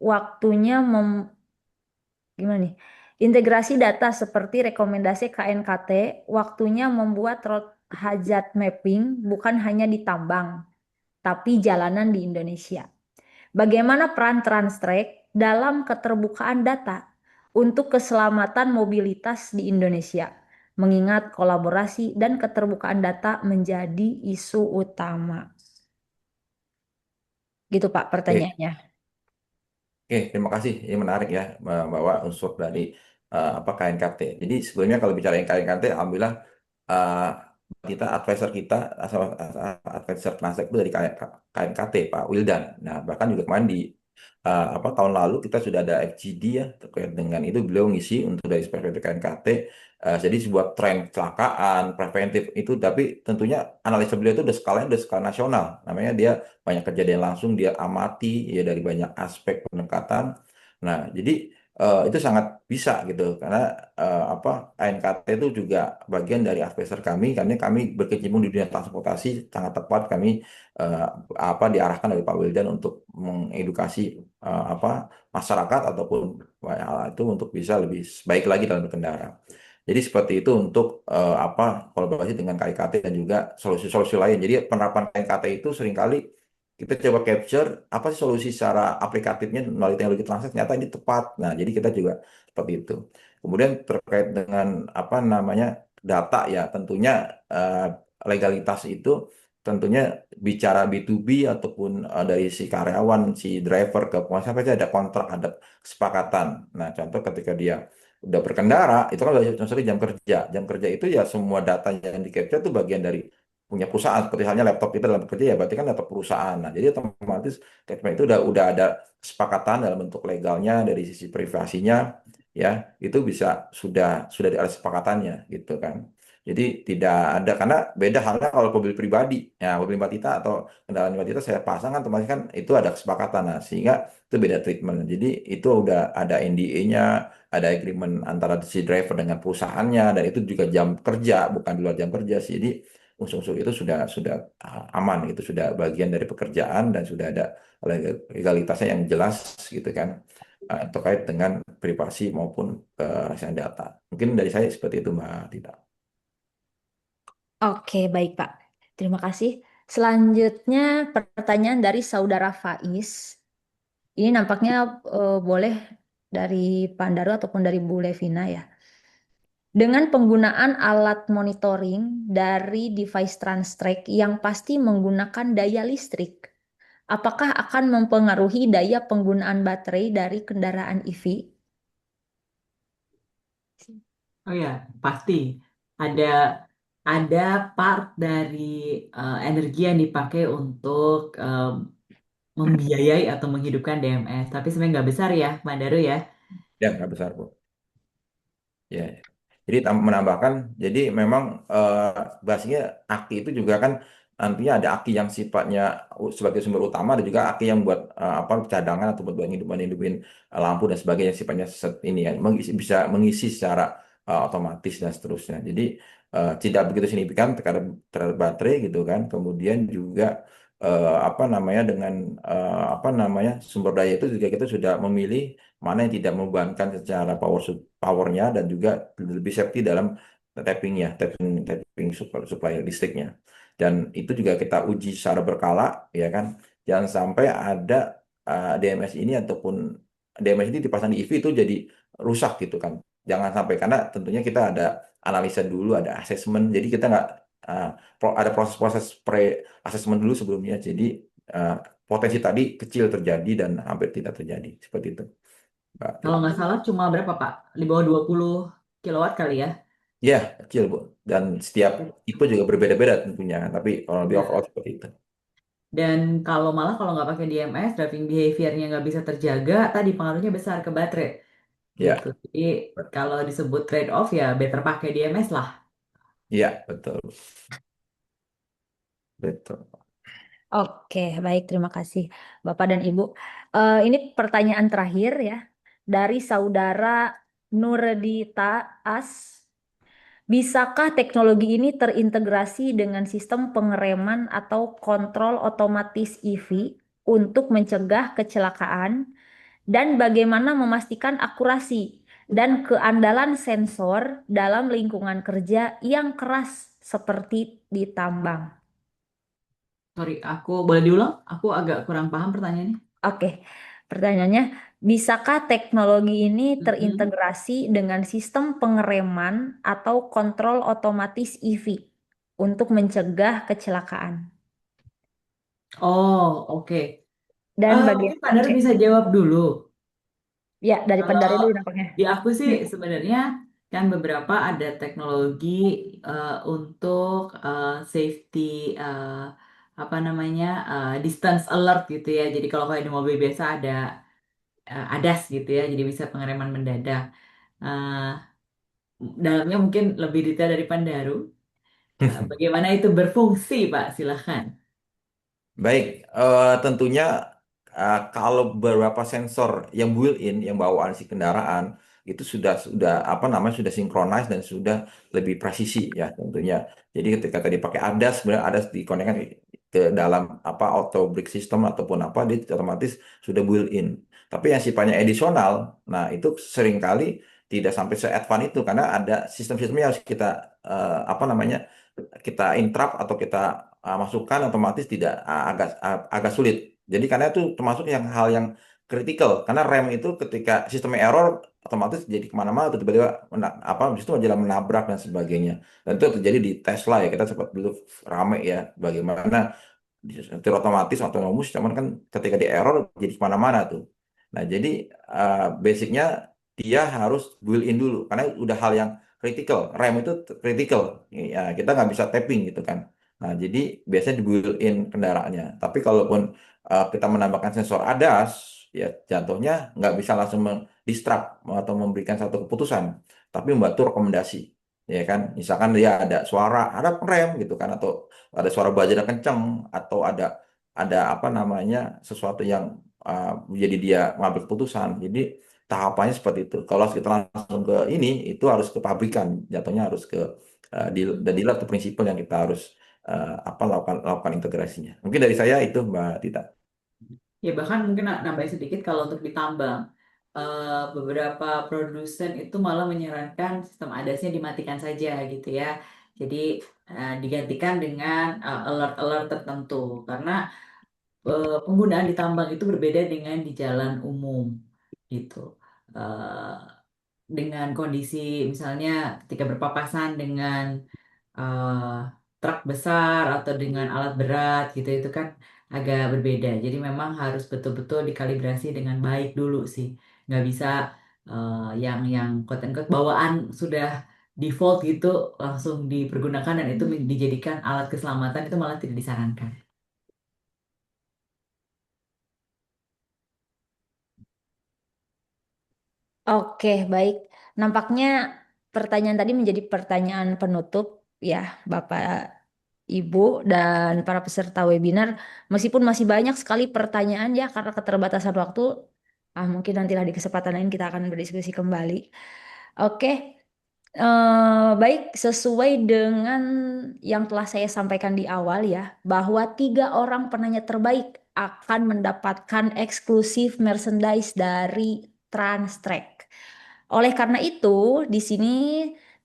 waktunya gimana nih? Integrasi data seperti rekomendasi KNKT waktunya membuat road hazard mapping bukan hanya di tambang, tapi jalanan di Indonesia. Bagaimana peran Transtrek dalam keterbukaan data untuk keselamatan mobilitas di Indonesia? Mengingat kolaborasi dan keterbukaan data menjadi isu utama. Gitu Pak Oke, pertanyaannya. oke, terima kasih. Ini menarik ya membawa unsur dari apa KNKT. Jadi sebelumnya kalau bicara yang KNKT, alhamdulillah eh, kita advisor kita asal advisor Nasdaq itu dari KNKT Pak Wildan. Nah bahkan juga kemarin di apa tahun lalu kita sudah ada FGD ya terkait dengan itu beliau ngisi untuk dari perspektif KNKT. Jadi sebuah tren kecelakaan preventif itu tapi tentunya analisa beliau itu udah skala nasional. Namanya dia banyak kejadian langsung dia amati ya dari banyak aspek pendekatan. Nah jadi itu sangat bisa gitu karena apa ANKT itu juga bagian dari advisor kami karena kami berkecimpung di dunia transportasi sangat tepat kami eh, apa diarahkan oleh Pak Wildan untuk mengedukasi apa masyarakat ataupun hal itu untuk bisa lebih baik lagi dalam berkendara. Jadi seperti itu untuk apa kolaborasi dengan KIKT dan juga solusi-solusi lain. Jadi penerapan KIKT itu seringkali kita coba capture apa sih solusi secara aplikatifnya melalui teknologi transaksi ternyata ini tepat. Nah, jadi kita juga seperti itu. Kemudian terkait dengan apa namanya data ya tentunya eh, legalitas itu tentunya bicara B2B ataupun dari si karyawan, si driver ke pengusaha pasti ada kontrak, ada kesepakatan. Nah, contoh ketika dia udah berkendara, itu kan udah contohnya jam kerja. Jam kerja itu ya semua data yang di capture itu bagian dari punya perusahaan seperti halnya laptop kita dalam bekerja ya berarti kan laptop perusahaan. Nah, jadi otomatis statement itu udah ada kesepakatan dalam bentuk legalnya dari sisi privasinya ya itu bisa sudah ada kesepakatannya gitu kan. Jadi tidak ada karena beda halnya kalau mobil pribadi ya mobil pribadi kita atau kendaraan pribadi kita saya pasang kan otomatis kan itu ada kesepakatan nah sehingga itu beda treatment. Jadi itu udah ada NDA-nya, ada agreement antara si driver dengan perusahaannya dan itu juga jam kerja bukan di luar jam kerja sih. Jadi unsur-unsur itu sudah aman itu sudah bagian dari pekerjaan dan sudah ada legalitasnya yang jelas gitu kan terkait dengan privasi maupun kerahasiaan data. Mungkin dari saya seperti itu Mbak Tita. Oke, baik Pak. Terima kasih. Selanjutnya pertanyaan dari Saudara Faiz. Ini nampaknya boleh dari Pandaru ataupun dari Bu Levina ya. Dengan penggunaan alat monitoring dari device Transtrack yang pasti menggunakan daya listrik, apakah akan mempengaruhi daya penggunaan baterai dari kendaraan EV? Oh ya, pasti ada ada part dari energi yang dipakai untuk membiayai atau menghidupkan DMS. Tapi sebenarnya nggak besar ya, Mandaru ya. Ya, nggak besar Bu. Ya, ya. Jadi menambahkan, jadi memang basisnya aki itu juga kan nantinya ada aki yang sifatnya sebagai sumber utama, ada juga aki yang buat apa cadangan atau buat hidupin lampu dan sebagainya sifatnya ini ya bisa mengisi secara otomatis dan seterusnya. Jadi tidak begitu signifikan terhadap baterai gitu kan. Kemudian juga apa namanya dengan apa namanya sumber daya itu juga kita sudah memilih mana yang tidak membebankan secara powernya dan juga lebih safety dalam tappingnya, tapping supply listriknya. Dan itu juga kita uji secara berkala, ya kan. Jangan sampai ada DMS ini ataupun DMS ini dipasang di EV itu jadi rusak gitu kan. Jangan sampai karena tentunya kita ada analisa dulu, ada assessment. Jadi kita nggak uh, ada proses-proses pre-assessment dulu sebelumnya. Jadi uh, potensi tadi kecil terjadi dan hampir tidak terjadi seperti itu. Mbak Kalau Tita. nggak salah cuma berapa Pak? Di bawah 20 kilowatt kali ya. Ya, kecil, Bu. Dan setiap tipe juga berbeda-beda tentunya. Tapi kalau lebih overall Ya. seperti itu. Dan kalau malah kalau nggak pakai DMS, driving behavior-nya nggak bisa terjaga, tadi pengaruhnya besar ke baterai gitu. Ya, Jadi kalau disebut trade-off ya better pakai DMS lah. ya, betul. Betul. Oke, baik. Terima kasih Bapak dan Ibu. Ini pertanyaan terakhir ya dari Saudara Nurdita As. Bisakah teknologi ini terintegrasi dengan sistem pengereman atau kontrol otomatis EV untuk mencegah kecelakaan? Dan bagaimana memastikan akurasi dan keandalan sensor dalam lingkungan kerja yang keras seperti di tambang? Sorry, aku boleh diulang? Aku agak kurang paham pertanyaannya. Oke, pertanyaannya, bisakah teknologi ini Mhm. terintegrasi dengan sistem pengereman atau kontrol otomatis EV untuk mencegah kecelakaan? Oh, oke. Dan Mungkin Pak bagaimana Daru bisa jawab dulu. ya dari Kalau Pandara dulu nampaknya. di aku sih sebenarnya kan beberapa ada teknologi untuk safety eh, apa namanya distance alert gitu ya. Jadi kalau kayak di mobil biasa ada ADAS gitu ya, jadi bisa pengereman mendadak. Eh, Dalamnya mungkin lebih detail dari Pandaru. Bagaimana itu berfungsi, Pak? Silahkan. Baik, tentunya kalau beberapa sensor yang built-in yang bawaan si kendaraan itu sudah apa namanya sudah sinkronis dan sudah lebih presisi ya tentunya. Jadi ketika tadi pakai ADAS, sebenarnya ADAS dikonekkan ke dalam apa auto brake system ataupun apa dia otomatis sudah built-in. Tapi yang sifatnya edisional, nah itu seringkali tidak sampai se-advance itu karena ada sistem-sistemnya harus kita apa namanya kita interrupt atau kita masukkan otomatis tidak agak sulit. Jadi karena itu termasuk yang hal yang kritikal karena rem itu ketika sistemnya error otomatis jadi kemana-mana tuh tiba-tiba apa justru jalan menabrak dan sebagainya. Dan itu terjadi di Tesla ya kita sempat dulu rame ya bagaimana setir otomatis otonomus cuman kan ketika di error jadi kemana-mana tuh. Nah jadi basicnya dia harus build in dulu karena udah hal yang kritikal rem itu kritikal ya kita nggak bisa tapping gitu kan. Nah jadi biasanya di build in kendaraannya tapi kalaupun kita menambahkan sensor ADAS ya jatuhnya nggak bisa langsung mendistract atau memberikan satu keputusan tapi membantu rekomendasi ya kan misalkan dia ada suara ada rem gitu kan atau ada suara bajak yang kenceng atau ada apa namanya sesuatu yang jadi dia mengambil keputusan. Jadi tahapannya seperti itu. Kalau kita langsung ke ini itu harus ke pabrikan, jatuhnya harus ke dan dealer itu prinsipal yang kita harus apa lakukan integrasinya. Mungkin dari saya itu Mbak Tita. Ya bahkan mungkin nambahin sedikit kalau untuk ditambang, beberapa produsen itu malah menyarankan sistem ADAS-nya dimatikan saja gitu ya. Jadi digantikan dengan alert-alert tertentu karena penggunaan di tambang itu berbeda dengan di jalan umum gitu. Eh, dengan kondisi misalnya ketika berpapasan dengan eh, truk besar atau dengan alat berat gitu itu kan agak berbeda. Jadi memang harus betul-betul dikalibrasi dengan baik dulu sih. Nggak bisa yang quote unquote bawaan sudah default gitu langsung dipergunakan dan itu dijadikan alat keselamatan itu malah tidak disarankan. Oke, baik. Nampaknya pertanyaan tadi menjadi pertanyaan penutup ya, Bapak, Ibu, dan para peserta webinar. Meskipun masih banyak sekali pertanyaan ya, karena keterbatasan waktu, mungkin nantilah di kesempatan lain kita akan berdiskusi kembali. Oke, baik, sesuai dengan yang telah saya sampaikan di awal ya, bahwa 3 orang penanya terbaik akan mendapatkan eksklusif merchandise dari Transtrek. Oleh karena itu, di sini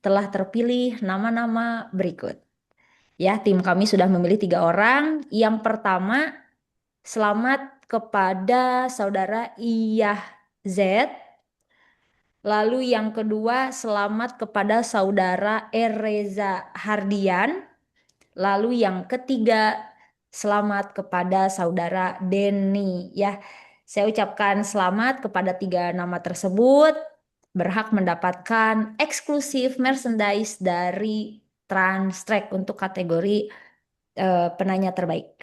telah terpilih nama-nama berikut. Ya, tim kami sudah memilih 3 orang. Yang pertama, selamat kepada saudara Iyah Z. Lalu yang kedua, selamat kepada saudara Ereza Hardian. Lalu yang ketiga, selamat kepada saudara Denny. Ya, saya ucapkan selamat kepada 3 nama tersebut. Berhak mendapatkan eksklusif merchandise dari Transtrek untuk kategori penanya terbaik.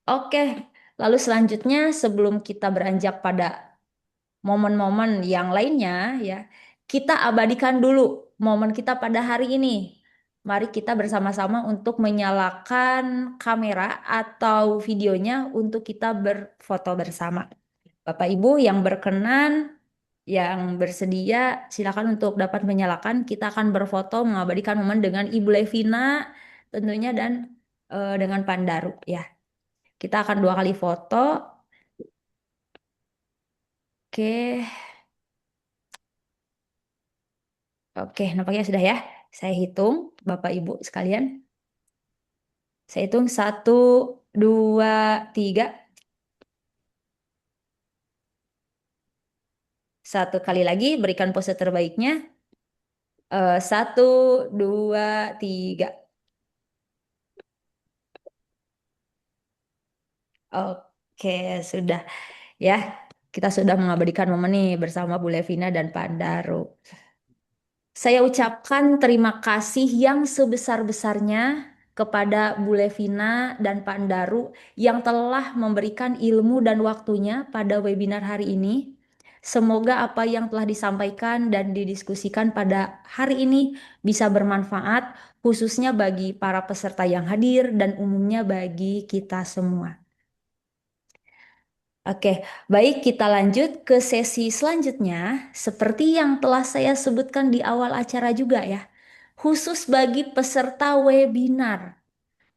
Oke, lalu selanjutnya sebelum kita beranjak pada momen-momen yang lainnya ya, kita abadikan dulu momen kita pada hari ini. Mari kita bersama-sama untuk menyalakan kamera atau videonya untuk kita berfoto bersama. Bapak Ibu yang berkenan, yang bersedia, silakan untuk dapat menyalakan. Kita akan berfoto mengabadikan momen dengan Ibu Levina tentunya dan dengan Pandaru ya. Kita akan 2 kali foto. Oke. Oke, nampaknya sudah ya. Saya hitung, Bapak Ibu sekalian. Saya hitung 1, 2, 3. 1 kali lagi, berikan pose terbaiknya. 1, 2, 3. Oke, sudah ya. Kita sudah mengabadikan momen nih bersama Bu Levina dan Pak Daru. Saya ucapkan terima kasih yang sebesar-besarnya kepada Bu Levina dan Pak Daru yang telah memberikan ilmu dan waktunya pada webinar hari ini. Semoga apa yang telah disampaikan dan didiskusikan pada hari ini bisa bermanfaat, khususnya bagi para peserta yang hadir dan umumnya bagi kita semua. Oke, baik kita lanjut ke sesi selanjutnya. Seperti yang telah saya sebutkan di awal acara juga ya. Khusus bagi peserta webinar,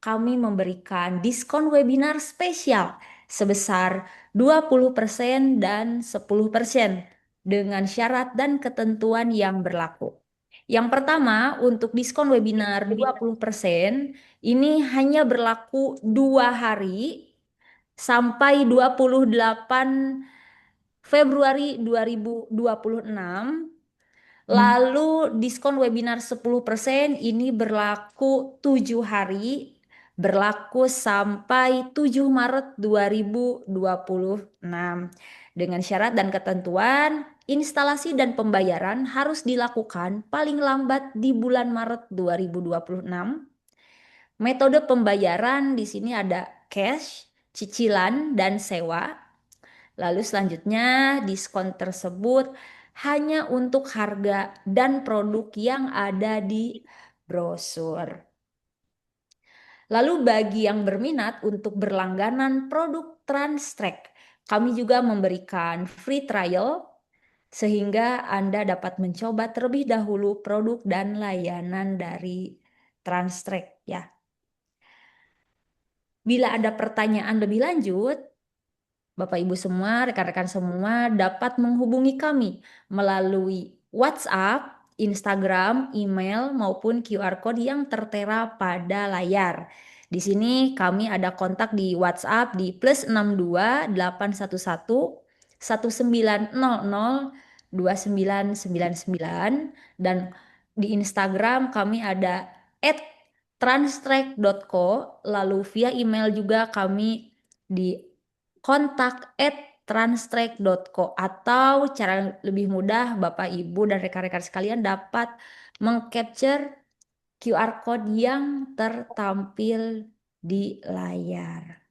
kami memberikan diskon webinar spesial sebesar 20% dan 10% dengan syarat dan ketentuan yang berlaku. Yang pertama, untuk diskon webinar 20% ini hanya berlaku 2 hari sampai 28 Februari 2026. Lalu diskon webinar 10% ini berlaku 7 hari, berlaku sampai 7 Maret 2026. Dengan syarat dan ketentuan, instalasi dan pembayaran harus dilakukan paling lambat di bulan Maret 2026. Metode pembayaran di sini ada cash, cicilan, dan sewa. Lalu selanjutnya diskon tersebut hanya untuk harga dan produk yang ada di brosur. Lalu bagi yang berminat untuk berlangganan produk Transtrack, kami juga memberikan free trial sehingga Anda dapat mencoba terlebih dahulu produk dan layanan dari Transtrack ya. Bila ada pertanyaan lebih lanjut, Bapak Ibu semua, rekan-rekan semua dapat menghubungi kami melalui WhatsApp, Instagram, email maupun QR code yang tertera pada layar. Di sini kami ada kontak di WhatsApp di +62 811 1900 2999 dan di Instagram kami ada @transtrack.co, lalu via email juga kami di kontak@transtrack.co, atau cara lebih mudah Bapak Ibu dan rekan-rekan sekalian dapat mengcapture QR code yang tertampil di layar.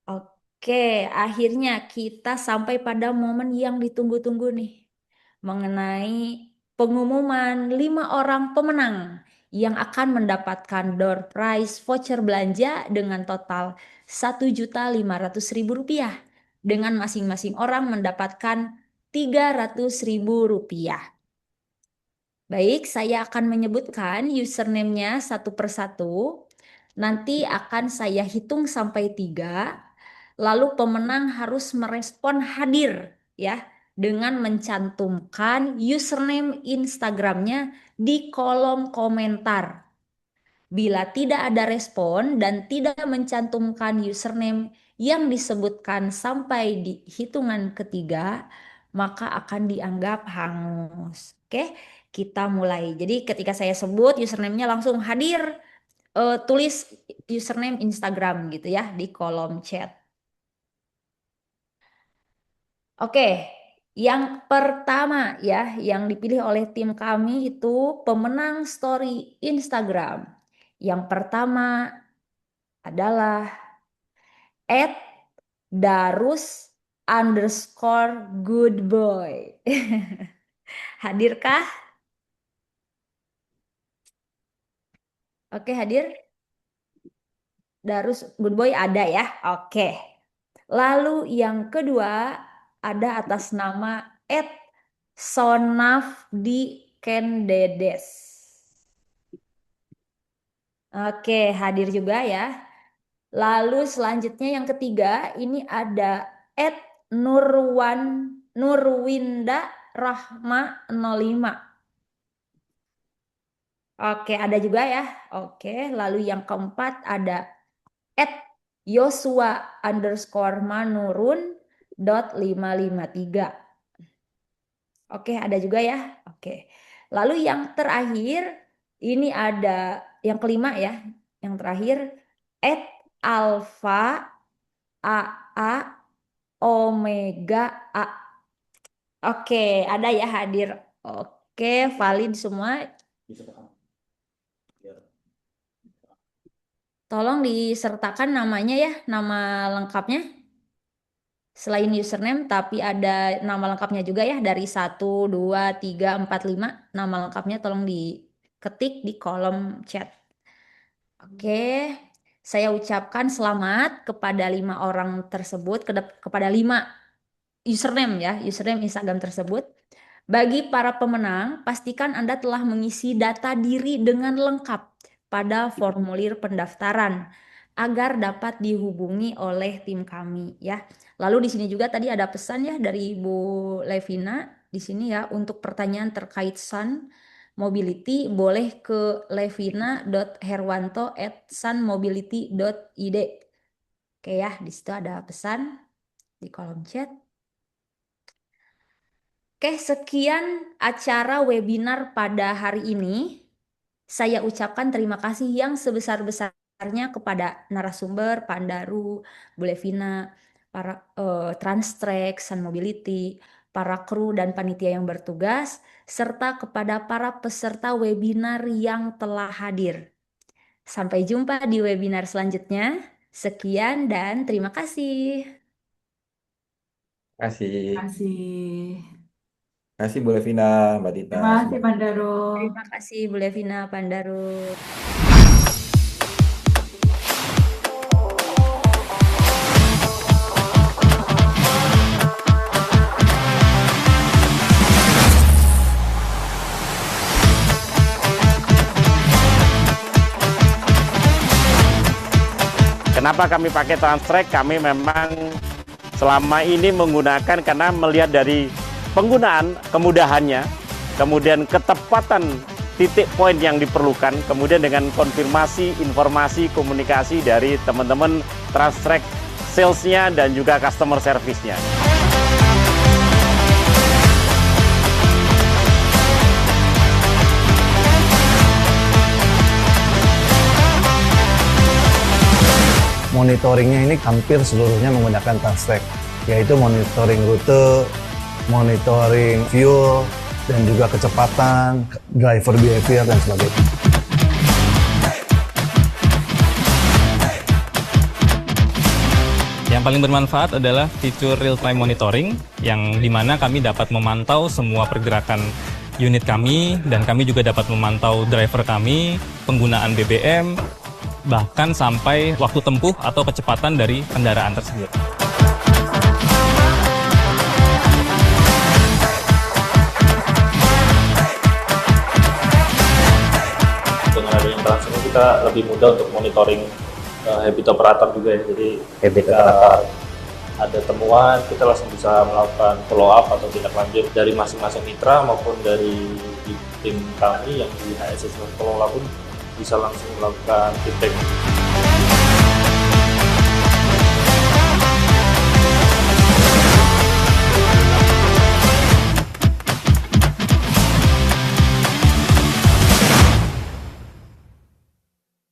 Oke, akhirnya kita sampai pada momen yang ditunggu-tunggu nih, mengenai pengumuman 5 orang pemenang yang akan mendapatkan door prize voucher belanja dengan total Rp1.500.000 dengan masing-masing orang mendapatkan Rp300.000. Baik, saya akan menyebutkan username-nya satu persatu. Nanti akan saya hitung sampai 3. Lalu pemenang harus merespon hadir ya dengan mencantumkan username Instagramnya di kolom komentar. Bila tidak ada respon dan tidak mencantumkan username yang disebutkan sampai di hitungan ketiga, maka akan dianggap hangus. Oke, kita mulai. Jadi ketika saya sebut username-nya langsung hadir, tulis username Instagram gitu ya di kolom chat. Oke, yang pertama ya, yang dipilih oleh tim kami itu pemenang story Instagram. Yang pertama adalah @darus_goodboy. Hadirkah? Oke, hadir. Darus Goodboy ada ya. Oke. Lalu yang kedua ada atas nama @sonafdikendedes. Oke, hadir juga ya. Lalu selanjutnya yang ketiga ini ada @Nurwinda Rahma 05. Oke, ada juga ya. Oke, lalu yang keempat ada @Yosua_Manurun.553. Oke, ada juga ya. Oke. Lalu yang terakhir ini ada yang kelima ya. Yang terakhir @Alfa AA Omega A. Oke, ada ya hadir. Oke, valid semua. Tolong disertakan namanya ya, nama lengkapnya. Selain username, tapi ada nama lengkapnya juga ya, dari 1, 2, 3, 4, 5. Nama lengkapnya tolong diketik di kolom chat. Oke, Saya ucapkan selamat kepada 5 orang tersebut, kepada 5 username ya, username Instagram tersebut. Bagi para pemenang, pastikan Anda telah mengisi data diri dengan lengkap pada formulir pendaftaran agar dapat dihubungi oleh tim kami ya. Lalu di sini juga tadi ada pesan ya dari Ibu Levina di sini ya, untuk pertanyaan terkait Sun Mobility boleh ke levina.herwanto@sunmobility.id. Oke ya, di situ ada pesan di kolom chat. Oke, sekian acara webinar pada hari ini. Saya ucapkan terima kasih yang sebesar-besarnya kepada narasumber, Pak Andaru, Bu Levina, para Transtrek, Sun Mobility, para kru dan panitia yang bertugas, serta kepada para peserta webinar yang telah hadir. Sampai jumpa di webinar selanjutnya. Sekian dan terima kasih. Terima kasih. Terima kasih. Terima kasih Bu Levina, Mbak Dita. Terima kasih, Semoga Pandaro. Terima kasih Bu Levina, Pak Andaru. Kenapa kami pakai Transtrek? Kami memang selama ini menggunakan karena melihat dari penggunaan, kemudahannya, kemudian ketepatan titik poin yang diperlukan, kemudian dengan konfirmasi, informasi, komunikasi dari teman-teman Transtrek, sales-nya dan juga customer service-nya. Monitoringnya ini hampir seluruhnya menggunakan Transtrek, yaitu monitoring rute, monitoring fuel, dan juga kecepatan, driver behavior, dan sebagainya. Yang paling bermanfaat adalah fitur real-time monitoring, yang dimana kami dapat memantau semua pergerakan unit kami, dan kami juga dapat memantau driver kami, penggunaan BBM, bahkan sampai waktu tempuh atau kecepatan dari kendaraan tersebut. Dengan adanya Transtrek ini kita lebih mudah untuk monitoring habit operator juga ya. Jadi ketika ada temuan, kita langsung bisa melakukan follow up atau tindak lanjut dari masing-masing mitra maupun dari tim kami yang di HSS Pengelola pun bisa langsung melakukan feedback.